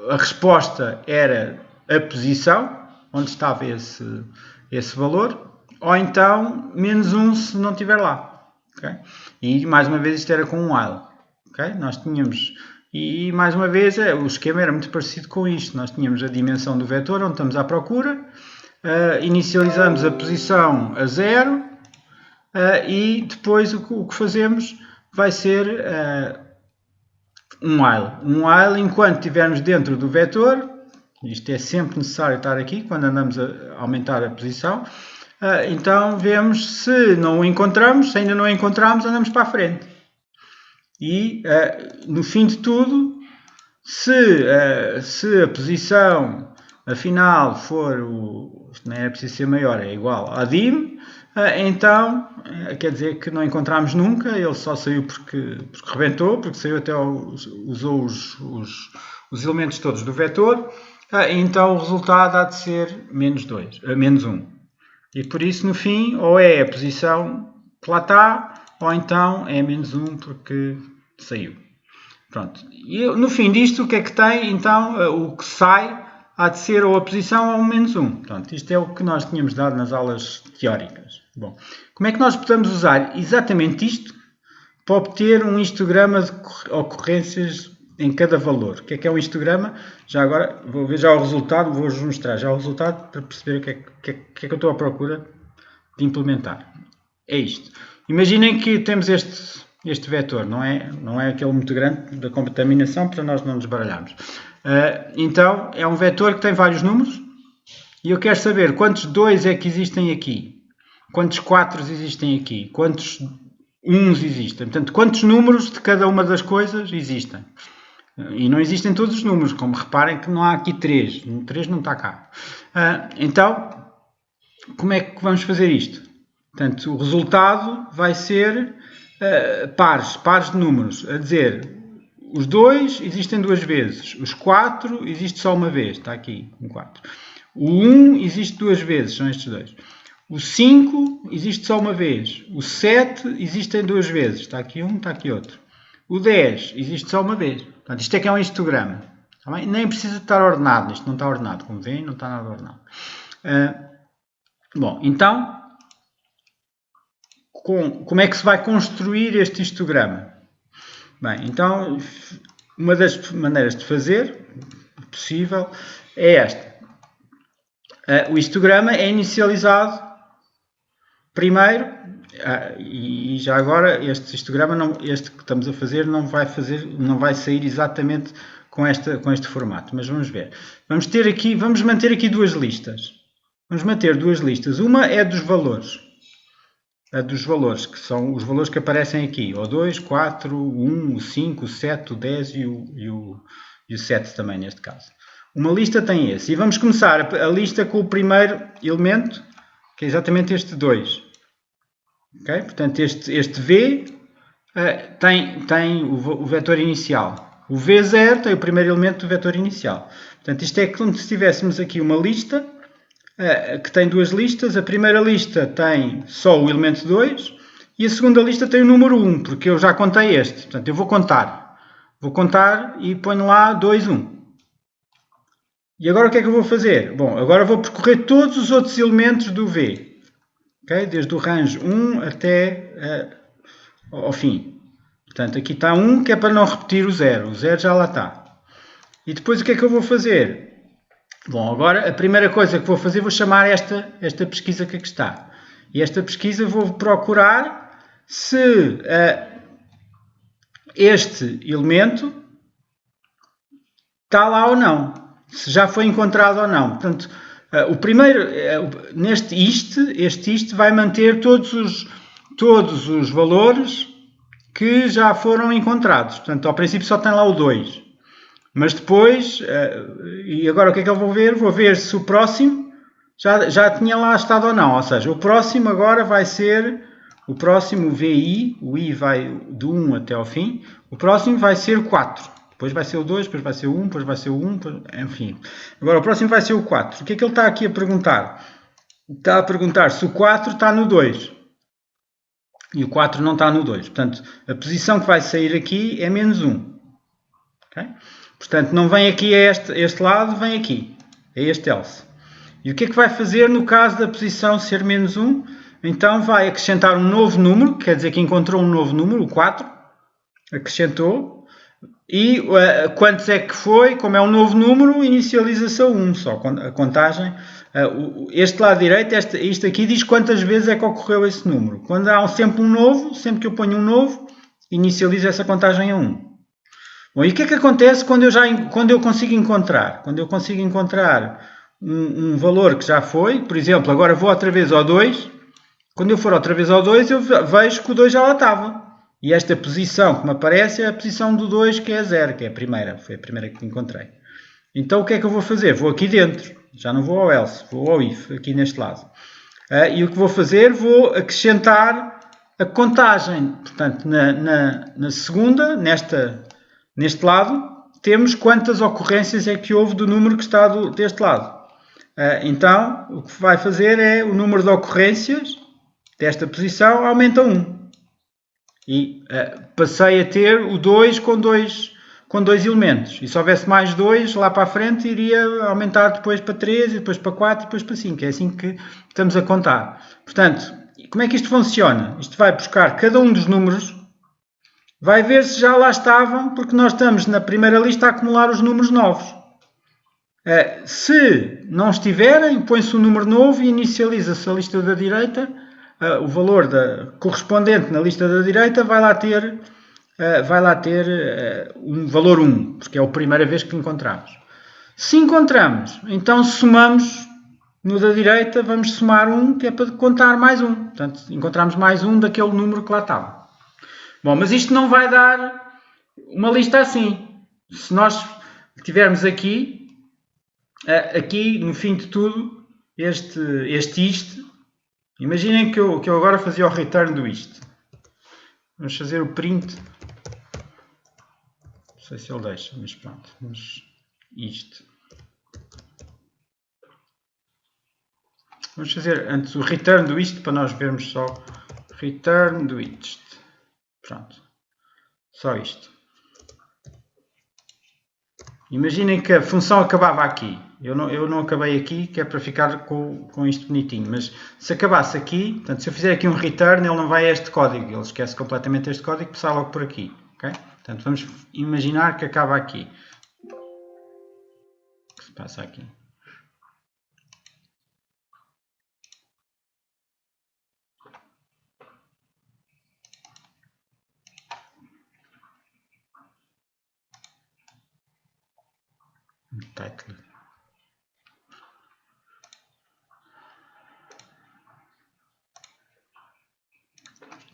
a resposta era a posição, onde estava esse valor, ou então menos 1 se não estiver lá. Okay? E mais uma vez isto era com um while. Okay? Nós tínhamos, e mais uma vez o esquema era muito parecido com isto. Nós tínhamos a dimensão do vetor onde estamos à procura, inicializamos a posição a 0 e depois o que fazemos vai ser um while enquanto estivermos dentro do vetor. Isto é sempre necessário estar aqui quando andamos a aumentar a posição. Então vemos se não o encontramos, se ainda não o encontramos, andamos para a frente. E no fim de tudo, se a posição afinal for não é preciso ser maior, é igual a dim, então quer dizer que não encontramos nunca, ele só saiu porque rebentou, porque saiu até usou os elementos todos do vetor, então o resultado há de ser menos 1. E por isso no fim ou é a posição que lá está, ou então é menos 1 porque saiu. Pronto. E no fim disto o que é que tem? Então o que sai há de ser ou a posição ou menos 1. Portanto, isto é o que nós tínhamos dado nas aulas teóricas. Bom, como é que nós podemos usar exatamente isto para obter um histograma de ocorrências em cada valor? O que é um histograma? Já agora vou ver já o resultado, vou-vos mostrar já o resultado para perceber o que é que eu estou à procura de implementar. É isto. Imaginem que temos este vetor, não é aquele muito grande da contaminação para nós não nos baralharmos. Então, é um vetor que tem vários números e eu quero saber quantos 2 é que existem aqui, quantos 4 existem aqui, quantos 1s existem, portanto, quantos números de cada uma das coisas existem. E não existem todos os números, como reparem que não há aqui 3, 3 não está cá. Então, como é que vamos fazer isto? Portanto, o resultado vai ser pares de números, a dizer, os 2 existem 2 vezes, os 4 existe só uma vez, está aqui, um 4. O 1 existe 2 vezes, são estes 2. O 5 existe só uma vez, o 7 existem 2 vezes, está aqui um, está aqui outro. O 10 existe só uma vez. Portanto, isto é que é um histograma. Tá bem? Nem precisa estar ordenado, isto não está ordenado, como veem, não está nada ordenado. Bom, então, como é que se vai construir este histograma? Bem, então, uma das maneiras de fazer, possível, é esta. O histograma é inicializado primeiro, e já agora este histograma, este que estamos a fazer, não vai sair exatamente com este formato, mas vamos ver. Vamos manter aqui duas listas. Vamos manter duas listas. Uma é dos valores. A dos valores, que são os valores que aparecem aqui. O 2, 4, 1, o 5, o 7, o 10 e o 7 também, neste caso. Uma lista tem esse. E vamos começar a lista com o primeiro elemento, que é exatamente este 2. Okay? Portanto, este V tem o vetor inicial. O V0 tem o primeiro elemento do vetor inicial. Portanto, isto é como se tivéssemos aqui uma lista que tem duas listas. A primeira lista tem só o elemento 2 e a segunda lista tem o número 1, porque eu já contei este. Portanto, eu vou contar. Vou contar e ponho lá 2, 1. E agora o que é que eu vou fazer? Bom, agora vou percorrer todos os outros elementos do V. Okay? Desde o range 1 até ao fim. Portanto, aqui está 1, que é para não repetir o 0. O 0 já lá está. E depois o que é que eu vou fazer? Bom, agora a primeira coisa que vou fazer, vou chamar esta pesquisa que aqui está. E esta pesquisa vou procurar se este elemento está lá ou não. Se já foi encontrado ou não. Portanto, o primeiro, neste este vai manter todos os valores que já foram encontrados. Portanto, ao princípio só tem lá o 2. Mas depois, e agora o que é que eu vou ver? Vou ver se o próximo já tinha lá estado ou não. Ou seja, o próximo agora vai ser, o próximo VI, o I vai do 1 até ao fim, o próximo vai ser o 4. Depois vai ser o 2, depois vai ser o 1, depois vai ser o 1, enfim. Agora o próximo vai ser o 4. O que é que ele está aqui a perguntar? Está a perguntar se o 4 está no 2. E o 4 não está no 2. Portanto, a posição que vai sair aqui é menos 1. Okay? Portanto, não vem aqui a este lado, vem aqui. É este else. E o que é que vai fazer no caso da posição ser menos 1? Então vai acrescentar um novo número, quer dizer que encontrou um novo número, o 4. Acrescentou. E quantos é que foi? Como é um novo número, inicializa-se a 1 só. A contagem. Este lado direito, isto aqui diz quantas vezes é que ocorreu esse número. Quando há sempre um novo, sempre que eu ponho um novo, inicializa essa contagem a 1. Bom, e o que é que acontece quando eu consigo encontrar? Quando eu consigo encontrar um valor que já foi, por exemplo, agora vou outra vez ao 2, quando eu for outra vez ao 2, eu vejo que o 2 já lá estava. E esta posição que me aparece é a posição do 2, que é a 0, que é a primeira, foi a primeira que encontrei. Então o que é que eu vou fazer? Vou aqui dentro, já não vou ao else, vou ao if, aqui neste lado. E o que vou fazer? Vou acrescentar a contagem. Portanto, na segunda, neste lado, temos quantas ocorrências é que houve do número que está deste lado. Então, o que vai fazer é o número de ocorrências desta posição aumenta 1. E passei a ter o 2 com dois elementos. E se houvesse mais 2, lá para a frente iria aumentar depois para 3, e depois para 4, e depois para 5. É assim que estamos a contar. Portanto, como é que isto funciona? Isto vai buscar cada um dos números, vai ver se já lá estavam, porque nós estamos na primeira lista a acumular os números novos. Se não estiverem, põe-se um número novo e inicializa-se a lista da direita. O valor correspondente na lista da direita vai lá ter um valor 1, porque é a primeira vez que encontramos. Se encontramos, então somamos no da direita, vamos somar 1, que é para contar mais 1. Portanto, encontramos mais 1 daquele número que lá estava. Bom, mas isto não vai dar uma lista assim. Se nós tivermos aqui no fim de tudo, isto, imaginem que eu agora fazia o return do isto. Vamos fazer o print. Não sei se ele deixa, mas pronto. Mas isto. Vamos fazer antes o return do isto para nós vermos só. Return do isto. Pronto. Só isto. Imaginem que a função acabava aqui. Eu não acabei aqui, que é para ficar com isto bonitinho. Mas se acabasse aqui, portanto, se eu fizer aqui um return, ele não vai a este código. Ele esquece completamente este código e passa logo por aqui. Okay? Portanto, vamos imaginar que acaba aqui. O que se passa aqui? title.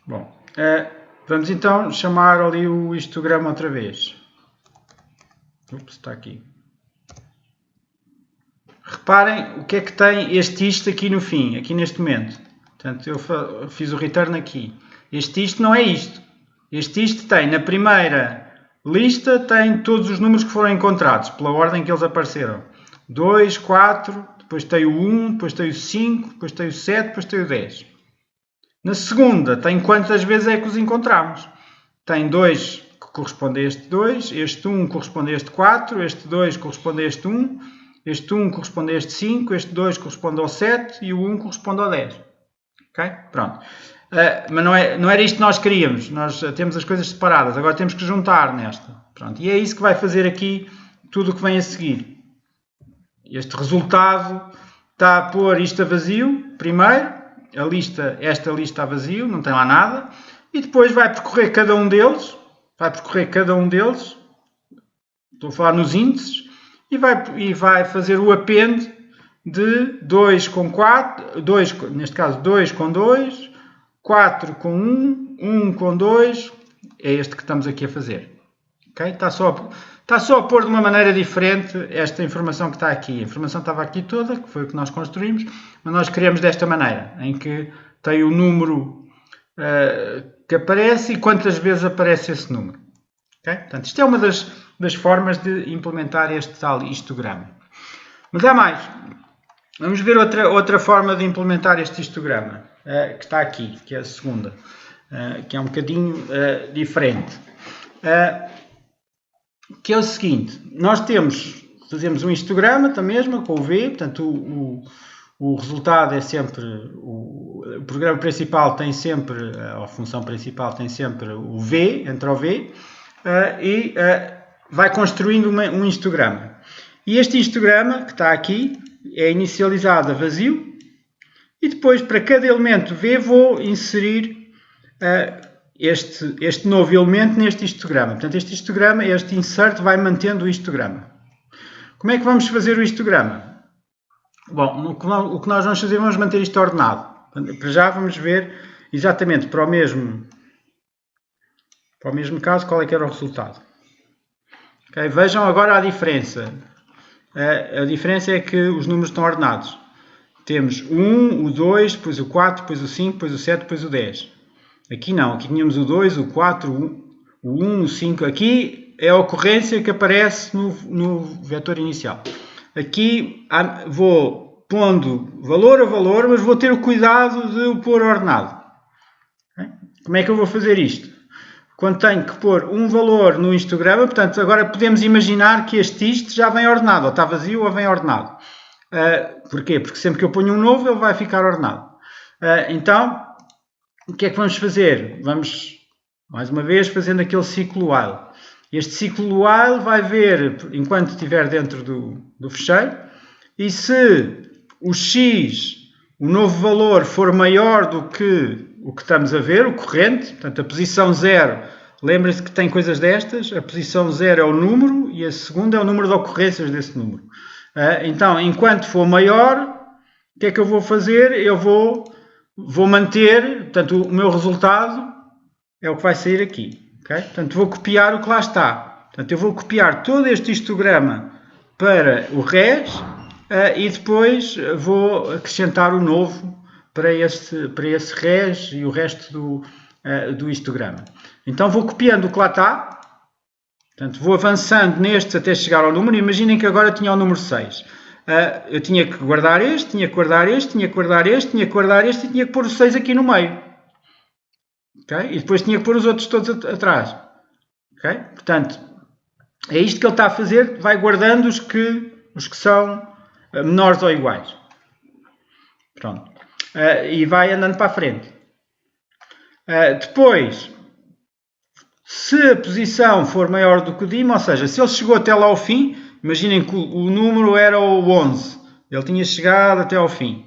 Bom, vamos então chamar ali o histograma outra vez. Ups, está aqui. Reparem o que é que tem este isto aqui no fim, aqui neste momento. Portanto, eu fiz o return aqui. Este isto não é isto. Este isto tem, na primeira lista, tem todos os números que foram encontrados, pela ordem que eles apareceram. 2, 4, depois tem o 1, depois tem o 5, depois tem o 7, depois tem o 10. Na segunda, tem quantas vezes é que os encontramos. Tem 2 que corresponde a este 2, este 1 corresponde a este 4, este 2 corresponde a este 1, este 1 corresponde a este 5, este 2 corresponde ao 7 e o 1 corresponde ao 10. Ok? Pronto. Mas não era isto que nós queríamos. Nós temos as coisas separadas. Agora temos que juntar nesta. Pronto. E é isso que vai fazer aqui tudo o que vem a seguir. Este resultado está a pôr isto a vazio, primeiro. Esta lista a vazio, não tem lá nada. E depois vai percorrer cada um deles. Estou a falar nos índices. E vai fazer o append de 2 com 4, neste caso 2 com 2, 4 com 1, 1 com 2, é este que estamos aqui a fazer. Okay? Está só a pôr de uma maneira diferente esta informação que está aqui. A informação estava aqui toda, que foi o que nós construímos, mas nós queremos desta maneira, em que tem o número que aparece e quantas vezes aparece esse número. Okay? Portanto, isto é uma das formas de implementar este tal histograma. Mas há mais. Vamos ver outra forma de implementar este histograma, que está aqui, que é a segunda, que é um bocadinho diferente. Que é o seguinte, nós fazemos um histograma da mesma, com o V, portanto o resultado é sempre, o programa principal tem sempre, a função principal tem sempre o V, entra o V, e vai construindo um histograma. E este histograma, que está aqui, é inicializado a vazio, e depois para cada elemento V vou inserir este novo elemento neste histograma. Portanto, este histograma, este insert, vai mantendo o histograma. Como é que vamos fazer o histograma? Bom, o que nós vamos fazer, vamos manter isto ordenado. Para já vamos ver exatamente para o mesmo caso qual é que era o resultado. Okay? Vejam agora a diferença. A diferença é que os números estão ordenados. Temos o 1, o 2, depois o 4, depois o 5, depois o 7, depois o 10. Aqui não, aqui tínhamos o 2, o 4, o 1, o 5. Aqui é a ocorrência que aparece no vetor inicial. Aqui vou pondo valor a valor, mas vou ter o cuidado de o pôr ordenado. Como é que eu vou fazer isto? Quando tenho que pôr um valor no histograma, portanto, agora podemos imaginar que este isto já vem ordenado, ou está vazio ou vem ordenado. Porquê? Porque sempre que eu ponho um novo, ele vai ficar ordenado. Então, o que é que vamos fazer? Vamos, mais uma vez, fazendo aquele ciclo while. Este ciclo while vai ver, enquanto estiver dentro do fecheiro, e se o x, o novo valor, for maior do que o que estamos a ver, o corrente, portanto a posição 0, lembrem-se que tem coisas destas, a posição 0 é o número e a segunda é o número de ocorrências desse número. Então, enquanto for maior, o que é que eu vou fazer? Eu vou manter, portanto o meu resultado é o que vai sair aqui. Okay? Portanto, vou copiar o que lá está. Portanto, eu vou copiar todo este histograma para o res e depois vou acrescentar o novo para esse res e o resto do histograma. Então vou copiando o que lá está, portanto vou avançando nestes até chegar ao número. Imaginem que agora tinha o número 6. Eu tinha que guardar este, tinha que guardar este, tinha que guardar este, tinha que guardar este e tinha que pôr o 6 aqui no meio. Okay? E depois tinha que pôr os outros todos atrás. Okay? Portanto, é isto que ele está a fazer, vai guardando os que são menores ou iguais. Pronto. E vai andando para a frente. Depois, se a posição for maior do que o DIM, ou seja, se ele chegou até lá ao fim, imaginem que o número era o 11, ele tinha chegado até ao fim.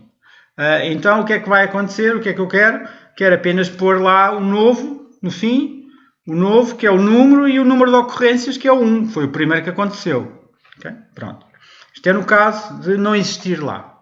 Então, o que é que vai acontecer? O que é que eu quero? Quero apenas pôr lá o novo, no fim, o novo, que é o número, e o número de ocorrências, que é o 1, foi o primeiro que aconteceu. Okay? Pronto. Isto é no caso de não existir lá.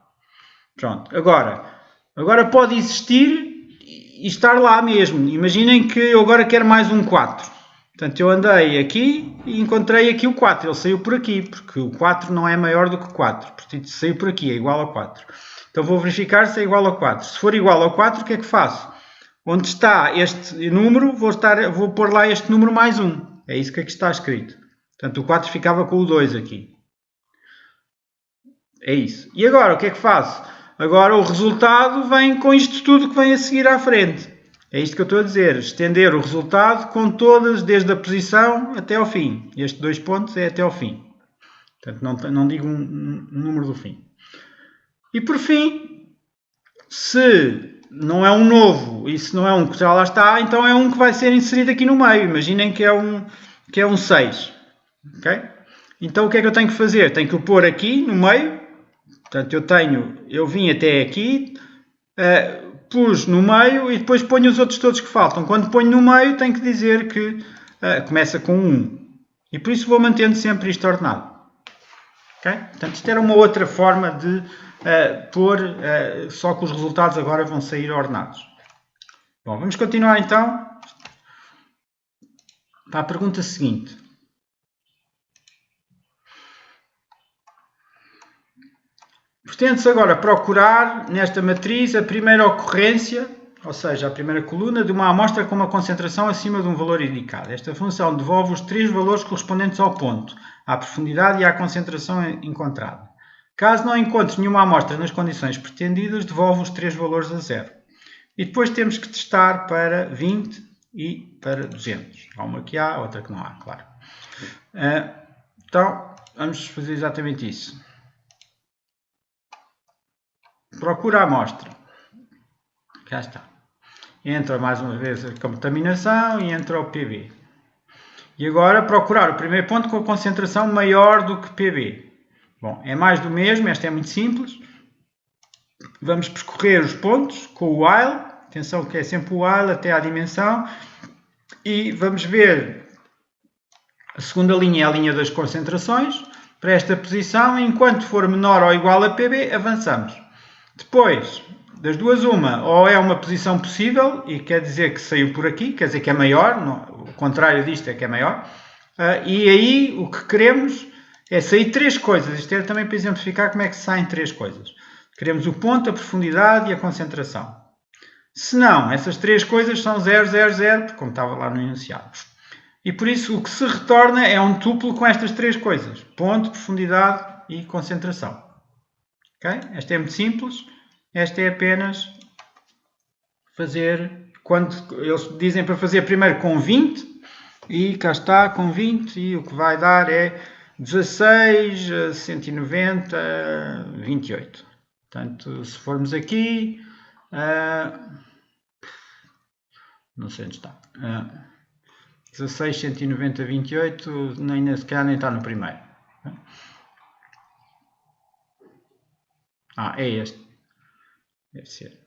Pronto, agora pode existir e estar lá mesmo. Imaginem que eu agora quero mais um 4. Portanto, eu andei aqui e encontrei aqui o 4. Ele saiu por aqui, porque o 4 não é maior do que 4. Portanto, saiu por aqui, é igual a 4. Então, vou verificar se é igual a 4. Se for igual a 4, o que é que faço? Onde está este número, vou pôr lá este número mais 1. É isso que aqui está escrito. Portanto, o 4 ficava com o 2 aqui. É isso. E agora, o que é que faço? Agora o resultado vem com isto tudo que vem a seguir à frente. É isto que eu estou a dizer. Estender o resultado com todas, desde a posição até ao fim. Estes 2 pontos é até ao fim. Portanto, não digo um número do fim. E por fim, se não é um novo e se não é um que já lá está, então é um que vai ser inserido aqui no meio. Imaginem que é um 6. Okay? Então o que é que eu tenho que fazer? Tenho que o pôr aqui no meio. Portanto, eu vim até aqui, pus no meio e depois ponho os outros todos que faltam. Quando ponho no meio, tenho que dizer que começa com 1. E por isso vou mantendo sempre isto ordenado. Okay? Portanto, isto era uma outra forma de pôr, só que os resultados agora vão sair ordenados. Bom, vamos continuar então para a pergunta seguinte. Pretende-se agora procurar nesta matriz a primeira ocorrência, ou seja, a primeira coluna, de uma amostra com uma concentração acima de um valor indicado. Esta função devolve os 3 valores correspondentes ao ponto, à profundidade e à concentração encontrada. Caso não encontre nenhuma amostra nas condições pretendidas, devolve os 3 valores a 0. E depois temos que testar para 20 e para 200. Há uma que há, outra que não há, claro. Então, vamos fazer exatamente isso. Procura a amostra. Já está. Entra mais uma vez a contaminação e entra o PB. E agora procurar o primeiro ponto com a concentração maior do que PB. Bom, é mais do mesmo, esta é muito simples. Vamos percorrer os pontos com o while. Atenção que é sempre o while até à dimensão. E vamos ver a segunda linha é a linha das concentrações. Para esta posição, enquanto for menor ou igual a PB, avançamos. Depois, das duas uma, ou é uma posição possível, e quer dizer que saiu por aqui, quer dizer que é maior, não, o contrário disto é que é maior, e aí o que queremos é sair 3 coisas. Isto é também para exemplificar como é que saem 3 coisas. Queremos o ponto, a profundidade e a concentração. Se não, essas 3 coisas são 0, 0, 0, como estava lá no enunciado. E por isso o que se retorna é um tuplo com estas 3 coisas. Ponto, profundidade e concentração. Okay? Esta é muito simples. Esta é apenas fazer, quando eles dizem para fazer primeiro com 20, e cá está com 20, e o que vai dar é 16, 190, 28. Portanto, se formos aqui, não sei onde está, 16, 190, 28, se calhar nem está no primeiro. É este. Deve ser.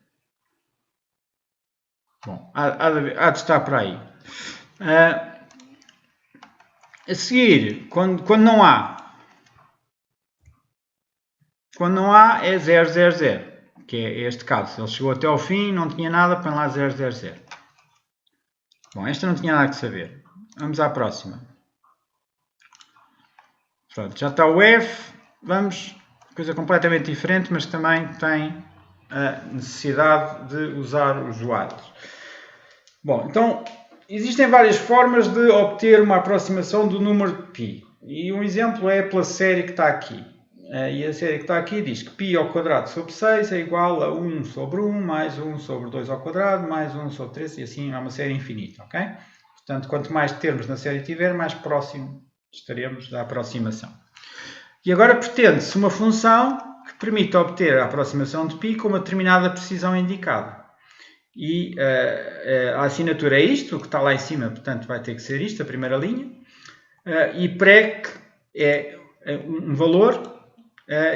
Bom, há de estar por aí. A seguir, quando não há. Quando não há é 0, 0, 0. Que é este caso. Ele chegou até ao fim, não tinha nada, põe lá 0, 0, 0. Bom, esta não tinha nada que saber. Vamos à próxima. Pronto, já está o F. Vamos... Coisa completamente diferente, mas também tem a necessidade de usar os whiles. Bom, então, existem várias formas de obter uma aproximação do número de π. E um exemplo é pela série que está aqui. E a série que está aqui diz que π ao quadrado sobre 6 é igual a 1 sobre 1 mais 1 sobre 2 ao quadrado mais 1 sobre 3 e assim é uma série infinita, ok? Portanto, quanto mais termos na série tiver, mais próximo estaremos da aproximação. E agora pretende-se uma função que permita obter a aproximação de π com uma determinada precisão indicada. E a assinatura é isto, o que está lá em cima, portanto vai ter que ser isto, a primeira linha. E prec é um valor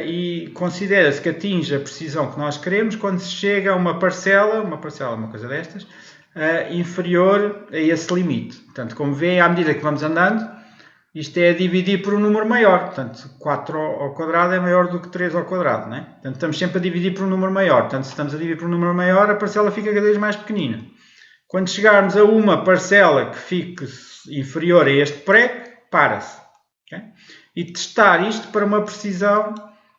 e considera-se que atinge a precisão que nós queremos quando se chega a uma parcela, uma coisa destas, inferior a esse limite. Portanto, como vê, à medida que vamos andando, isto é dividir por um número maior. Portanto, 4 ao quadrado é maior do que 3 ao quadrado, não é? Portanto, estamos sempre a dividir por um número maior. Portanto, se estamos a dividir por um número maior, a parcela fica cada vez mais pequenina. Quando chegarmos a uma parcela que fique inferior a este prego, para-se. Okay? E testar isto para uma precisão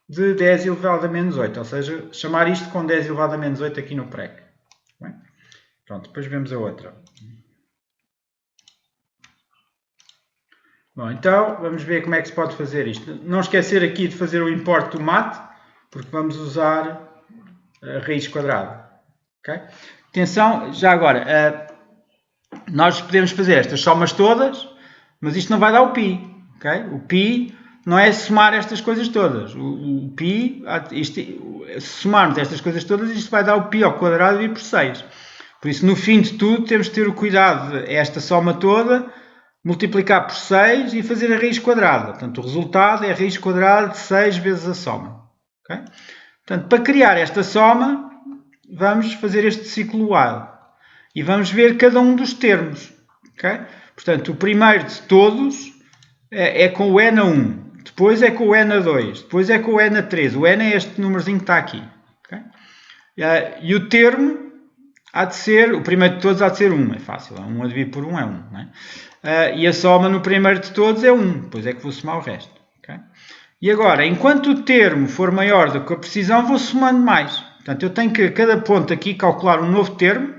de 10 elevado a menos 8. Ou seja, chamar isto com 10 elevado a menos 8 aqui no prego. Bem? Pronto, depois vemos a outra. Bom, então vamos ver como é que se pode fazer isto. Não esquecer aqui de fazer o import do mate, porque vamos usar a raiz quadrada. Okay? Atenção, já agora, nós podemos fazer estas somas todas, mas isto não vai dar o π. Okay? O π não é somar estas coisas todas. O π, se somarmos estas coisas todas, isto vai dar o π ao quadrado e por 6. Por isso, no fim de tudo, temos de ter o cuidado de esta soma toda, multiplicar por 6 e fazer a raiz quadrada. Portanto, o resultado é a raiz quadrada de 6 vezes a soma. Okay? Portanto, para criar esta soma, vamos fazer este ciclo while. E vamos ver cada um dos termos. Okay? Portanto, o primeiro de todos é com o n a 1. Depois é com o n a 2. Depois é com o n a 3. O n é este númerozinho que está aqui. Okay? E o termo há de ser, o primeiro de todos há de ser 1. É fácil. 1 a dividir por 1 é 1. Não é? E a soma no primeiro de todos é 1. Depois é que vou somar o resto. Okay? E agora, enquanto o termo for maior do que a precisão, vou somando mais. Portanto, eu tenho que, a cada ponto aqui, calcular um novo termo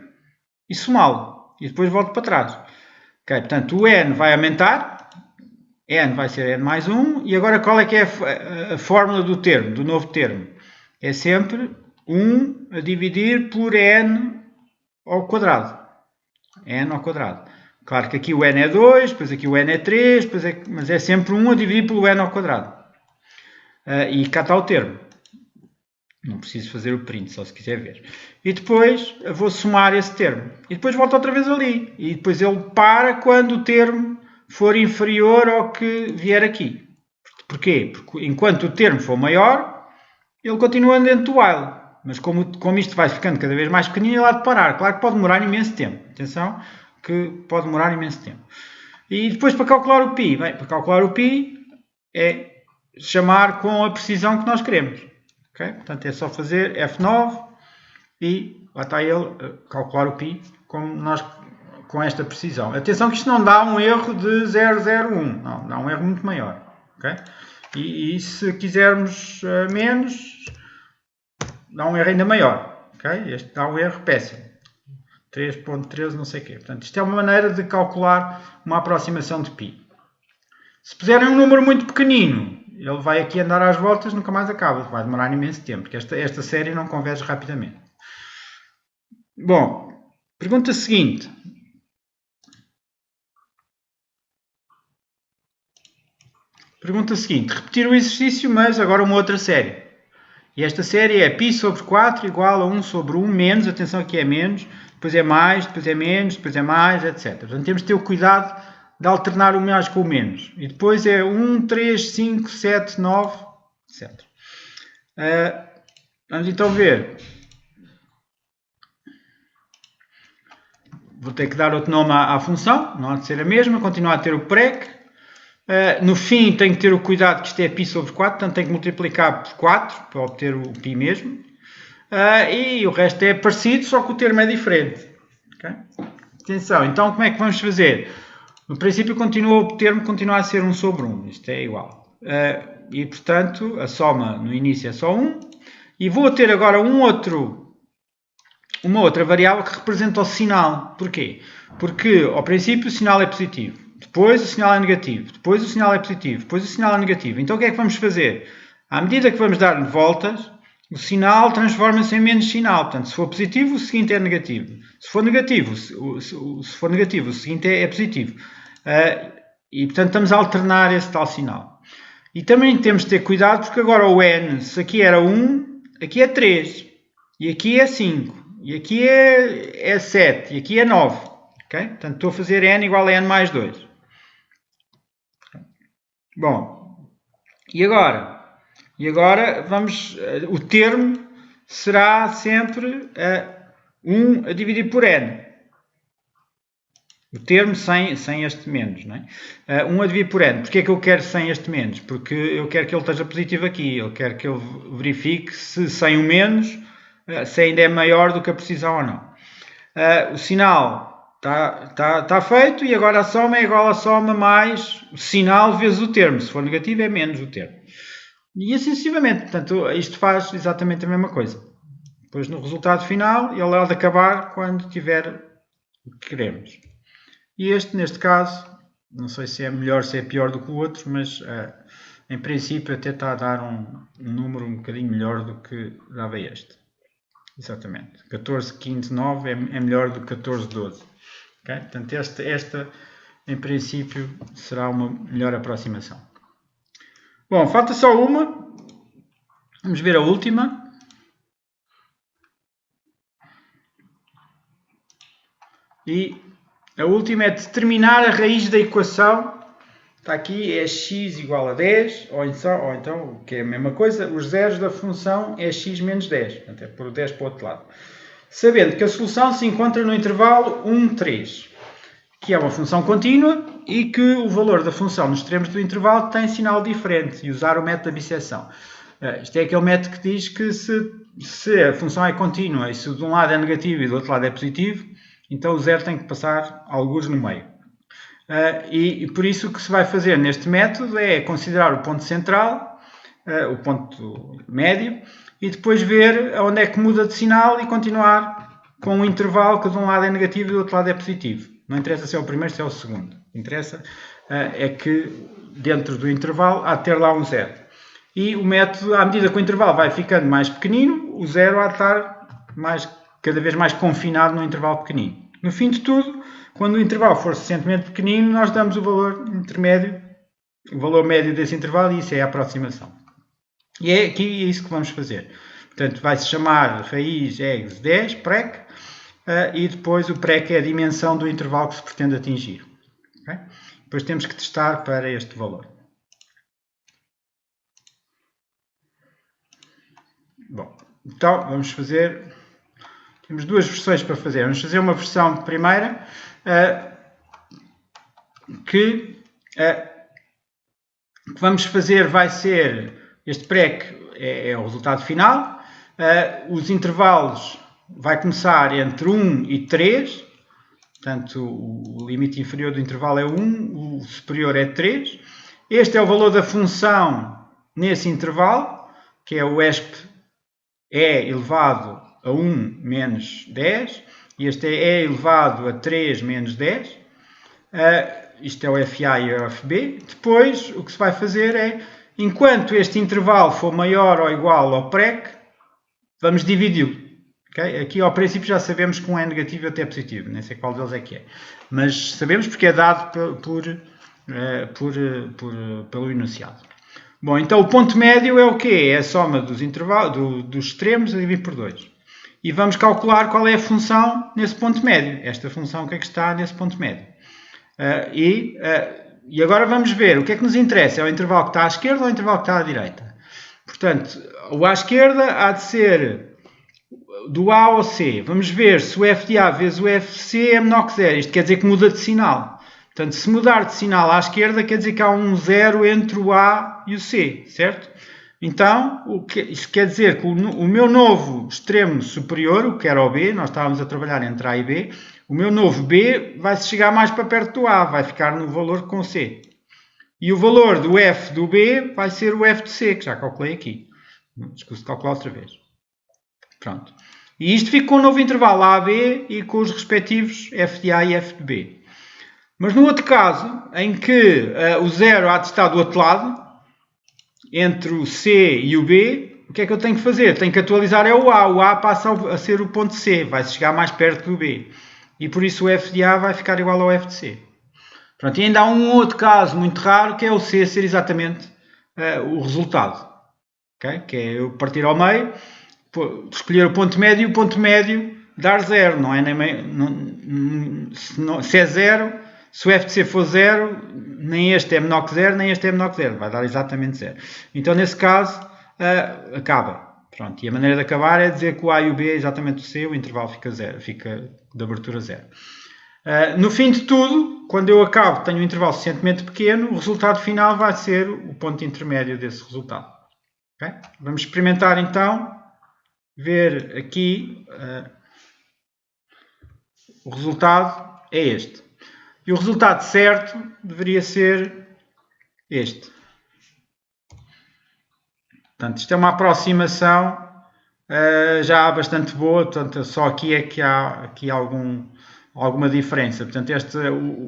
e somá-lo. E depois volto para trás. Okay? Portanto, o n vai aumentar. N vai ser n mais 1. E agora, qual é que é a fórmula do termo, do novo termo? É sempre 1 a dividir por n ao quadrado. N ao quadrado. Claro que aqui o n é 2, depois aqui o n é 3, mas é sempre 1 a dividir pelo n ao quadrado. E cá está o termo. Não preciso fazer o print, só se quiser ver. E depois vou somar esse termo. E depois volto outra vez ali. E depois ele para quando o termo for inferior ao que vier aqui. Porquê? Porque enquanto o termo for maior, ele continua dentro do while. Mas como isto vai ficando cada vez mais pequenino, ele há de parar. Claro que pode demorar imenso tempo. Atenção, que pode demorar imenso tempo. E depois para calcular o π. Bem, para calcular o π é chamar com a precisão que nós queremos. Okay? Portanto, é só fazer F9 e lá está ele calcular o π com esta precisão. Atenção que isto não dá um erro de 001. Não, dá um erro muito maior. Okay? E se quisermos menos, dá um erro ainda maior. Okay? Este dá um erro péssimo. 3.13 não sei o quê. Portanto, isto é uma maneira de calcular uma aproximação de π. Se puserem um número muito pequenino, ele vai aqui andar às voltas, nunca mais acaba. Vai demorar imenso tempo, porque esta série não converge rapidamente. Bom, pergunta seguinte. Pergunta seguinte. Repetir o exercício, mas agora uma outra série. E esta série é π sobre 4 igual a 1 sobre 1 menos, atenção aqui é menos, depois é mais, depois é menos, depois é mais, etc. Portanto, temos de ter o cuidado de alternar o mais com o menos. E depois é 1, 3, 5, 7, 9, etc. Vamos então ver. Vou ter que dar outro nome à função, não há de ser a mesma, continuar a ter o prec. No fim tenho que ter o cuidado que isto é π sobre 4, portanto tenho que multiplicar por 4 para obter o π mesmo. E o resto é parecido, só que o termo é diferente. Okay? Atenção, então como é que vamos fazer? No princípio o termo continua a ser 1 sobre 1, isto é igual. E portanto a soma no início é só 1. E vou ter agora uma outra variável que representa o sinal. Porquê? Porque ao princípio o sinal é positivo, depois o sinal é negativo, depois o sinal é positivo, depois o sinal é negativo. Então o que é que vamos fazer? À medida que vamos dar voltas, o sinal transforma-se em menos sinal. Portanto, se for positivo, o seguinte é negativo. Se for negativo, o seguinte é positivo. E portanto estamos a alternar esse tal sinal. E também temos de ter cuidado porque agora o n, se aqui era 1, aqui é 3. E aqui é 5. E aqui é 7. E aqui é 9. Okay? Portanto, estou a fazer n igual a n mais 2. Bom, e agora vamos, o termo será sempre 1 a dividir por n. O termo sem este menos, não é? 1 a dividir por n. Porquê é que eu quero sem este menos? Porque eu quero que ele esteja positivo aqui. Eu quero que ele verifique se sem o menos, se ainda é maior do que a precisão ou não. O sinal está feito e agora a soma é igual a soma mais o sinal vezes o termo. Se for negativo é menos o termo. E assim sucessivamente. Portanto, isto faz exatamente a mesma coisa. Depois no resultado final ele há de acabar quando tiver o que queremos. E este, neste caso, não sei se é melhor, se é pior do que o outro, mas em princípio até está a dar um número um bocadinho melhor do que dava este. Exatamente. 14, 15, 9 é melhor do que 14, 12. Okay? Portanto, esta em princípio será uma melhor aproximação. Bom, falta só uma. Vamos ver a última. E a última é determinar a raiz da equação. Está aqui, é x igual a 10, ou então, o que é a mesma coisa, os zeros da função é x menos 10. Portanto, é pôr o 10 para o outro lado. Sabendo que a solução se encontra no intervalo 1, 3, que é uma função contínua e que o valor da função nos extremos do intervalo tem sinal diferente, e usar o método da bisseção. Isto é aquele método que diz que se a função é contínua e se de um lado é negativo e do outro lado é positivo, então o zero tem que passar algures no meio. E por isso o que se vai fazer neste método é considerar o ponto central, o ponto médio, e depois ver onde é que muda de sinal e continuar com um intervalo que de um lado é negativo e do outro lado é positivo. Não interessa se é o primeiro ou se é o segundo. O que interessa é que dentro do intervalo há de ter lá um zero. E o método, à medida que o intervalo vai ficando mais pequenino, o zero há de estar cada vez mais confinado no intervalo pequenino. No fim de tudo, quando o intervalo for suficientemente pequenino, nós damos o valor intermédio, o valor médio desse intervalo, e isso é a aproximação. E é aqui isso que vamos fazer. Portanto, vai-se chamar raiz eggs 10, prec, e depois o prec é a dimensão do intervalo que se pretende atingir. Okay? Depois temos que testar para este valor. Bom, então vamos fazer... Temos duas versões para fazer. Vamos fazer uma versão primeira que vamos fazer vai ser este prec é o resultado final. Os intervalos vai começar entre 1 e 3. Portanto, o limite inferior do intervalo é 1, o superior é 3. Este é o valor da função nesse intervalo, que é o ESP E elevado a 1 menos 10. E este é E elevado a 3 menos 10. Isto é o FA e o FB. Depois, o que se vai fazer é, enquanto este intervalo for maior ou igual ao prec, vamos dividi-lo. Okay? Aqui, ao princípio, já sabemos que um é negativo e outro é positivo. Nem sei qual deles é que é. Mas sabemos porque é dado pelo enunciado. Bom, então o ponto médio é o quê? É a soma dos intervalos, dos extremos a dividir por 2. E vamos calcular qual é a função nesse ponto médio. Esta função, o que é que está nesse ponto médio? E agora vamos ver o que é que nos interessa. É o intervalo que está à esquerda ou o intervalo que está à direita? Portanto, o à esquerda há de ser do A ao C. Vamos ver se o f de A vezes o f de C é menor que 0. Isto quer dizer que muda de sinal. Portanto, se mudar de sinal à esquerda, quer dizer que há um zero entre o A e o C, certo? Então, isso quer dizer que o meu novo extremo superior, o que era o B, nós estávamos a trabalhar entre A e B, o meu novo B vai se chegar mais para perto do A, vai ficar no valor com C. E o valor do F do B vai ser o F de C, que já calculei aqui. Escuso de calcular outra vez. Pronto. E isto fica com um novo intervalo A-B e com os respectivos F de A e F de B. Mas no outro caso, em que o zero há de estar do outro lado, entre o C e o B, o que é que eu tenho que fazer? Tenho que atualizar o A. O A passa a ser o ponto C, vai chegar mais perto do B. E por isso o F de A vai ficar igual ao F de C. Pronto, e ainda há um outro caso muito raro, que é o C ser exatamente o resultado. Okay? Que é eu partir ao meio, escolher o ponto médio e o ponto médio dar 0. Não é? Se é 0... Se o F de C for 0, nem este é menor que 0, nem este é menor que 0. Vai dar exatamente 0. Então, nesse caso, acaba. Pronto. E a maneira de acabar é dizer que o A e o B é exatamente o C, o intervalo fica 0, fica de abertura 0. No fim de tudo, quando eu acabo, tenho um intervalo suficientemente pequeno, o resultado final vai ser o ponto intermédio desse resultado. Okay? Vamos experimentar então, ver aqui, o resultado é este. E o resultado certo deveria ser este. Portanto, isto é uma aproximação já bastante boa, portanto, só aqui é que há aqui alguma diferença. Portanto,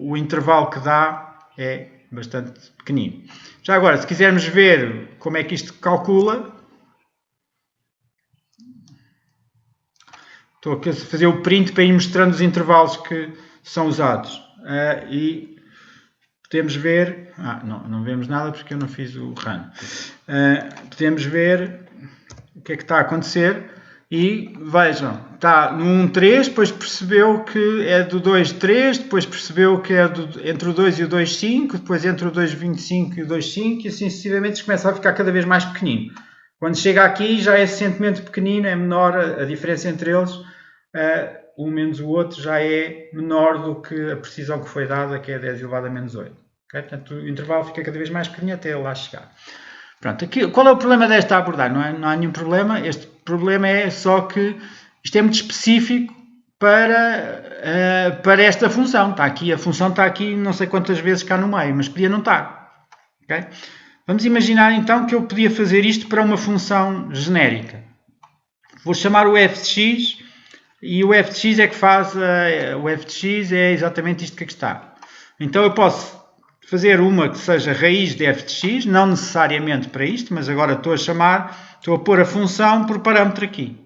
o intervalo que dá é bastante pequenino. Já agora, se quisermos ver como é que isto calcula, estou aqui a fazer o print para ir mostrando os intervalos que são usados. E podemos ver... não vemos nada porque eu não fiz o run. Podemos ver o que é que está a acontecer. E vejam, está no 1,3, depois percebeu que é do 2,3, depois percebeu que é entre o 2 e o 2,5, depois entre o 2,25 e o 2,5 e assim sucessivamente começa a ficar cada vez mais pequenino. Quando chega aqui já é suficientemente pequenino, é menor a diferença entre eles, um menos o outro já é menor do que a precisão que foi dada, que é 10 elevado a menos 8. Okay? Portanto, o intervalo fica cada vez mais pequenino até ele lá chegar. Pronto, aqui, qual é o problema desta abordagem? Não há nenhum problema. Este problema é só que isto é muito específico para esta função. Está aqui, a função está aqui não sei quantas vezes cá no meio, mas podia não estar. Okay? Vamos imaginar então que eu podia fazer isto para uma função genérica. Vou chamar o f de x e o f de x é que faz... o f de x é exatamente isto que aqui está. Então eu posso fazer uma que seja raiz de f de x, não necessariamente para isto, mas agora estou a pôr a função por parâmetro aqui.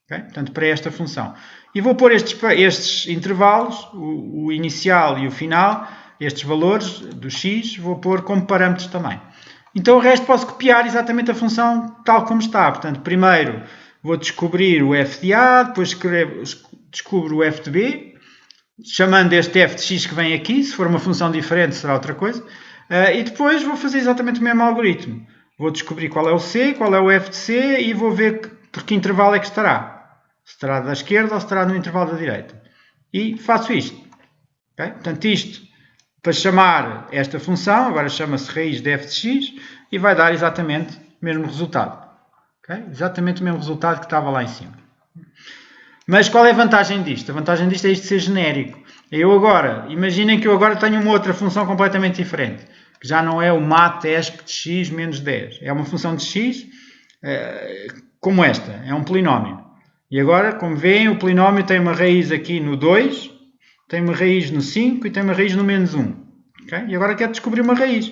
Okay? Portanto, para esta função. E vou pôr estes intervalos, o inicial e o final, estes valores do x, vou pôr como parâmetros também. Então o resto posso copiar exatamente a função tal como está. Portanto, primeiro vou descobrir o f de a, depois descubro o f de b, chamando este f de x que vem aqui, se for uma função diferente será outra coisa, e depois vou fazer exatamente o mesmo algoritmo. Vou descobrir qual é o c, qual é o f de c e vou ver por que intervalo é que estará. Se estará da esquerda ou se estará no intervalo da direita. E faço isto. Okay? Portanto, isto para chamar esta função, agora chama-se raiz de f de x e vai dar exatamente o mesmo resultado. Okay? Exatamente o mesmo resultado que estava lá em cima. Mas qual é a vantagem disto? A vantagem disto é isto ser genérico. Imaginem que eu agora tenho uma outra função completamente diferente, que já não é o mat-esp de x menos 10. É uma função de x como esta, é um polinómio. E agora, como veem, o polinómio tem uma raiz aqui no 2, tem uma raiz no 5 e tem uma raiz no menos 1. Okay? E agora quero descobrir uma raiz.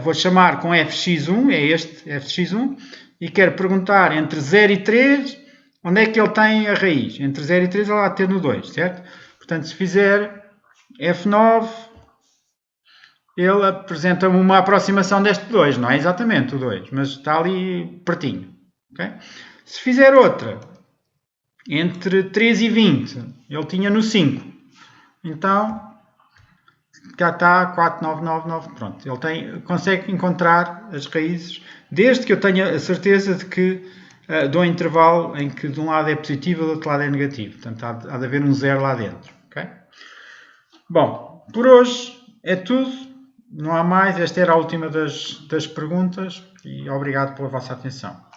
Vou chamar com fx1, é este fx1, e quero perguntar entre 0 e 3, onde é que ele tem a raiz? Entre 0 e 3 ele vai ter no 2, certo? Portanto, se fizer F9, ele apresenta-me uma aproximação deste 2, não é exatamente o 2, mas está ali pertinho. Okay? Se fizer outra, entre 3 e 20, ele tinha no 5. Então, cá está 4999, pronto. Ele consegue encontrar as raízes, desde que eu tenha a certeza de que dou um intervalo em que de um lado é positivo e do outro lado é negativo. Portanto, há de haver um zero lá dentro. Okay? Bom, por hoje é tudo. Não há mais. Esta era a última das perguntas e obrigado pela vossa atenção.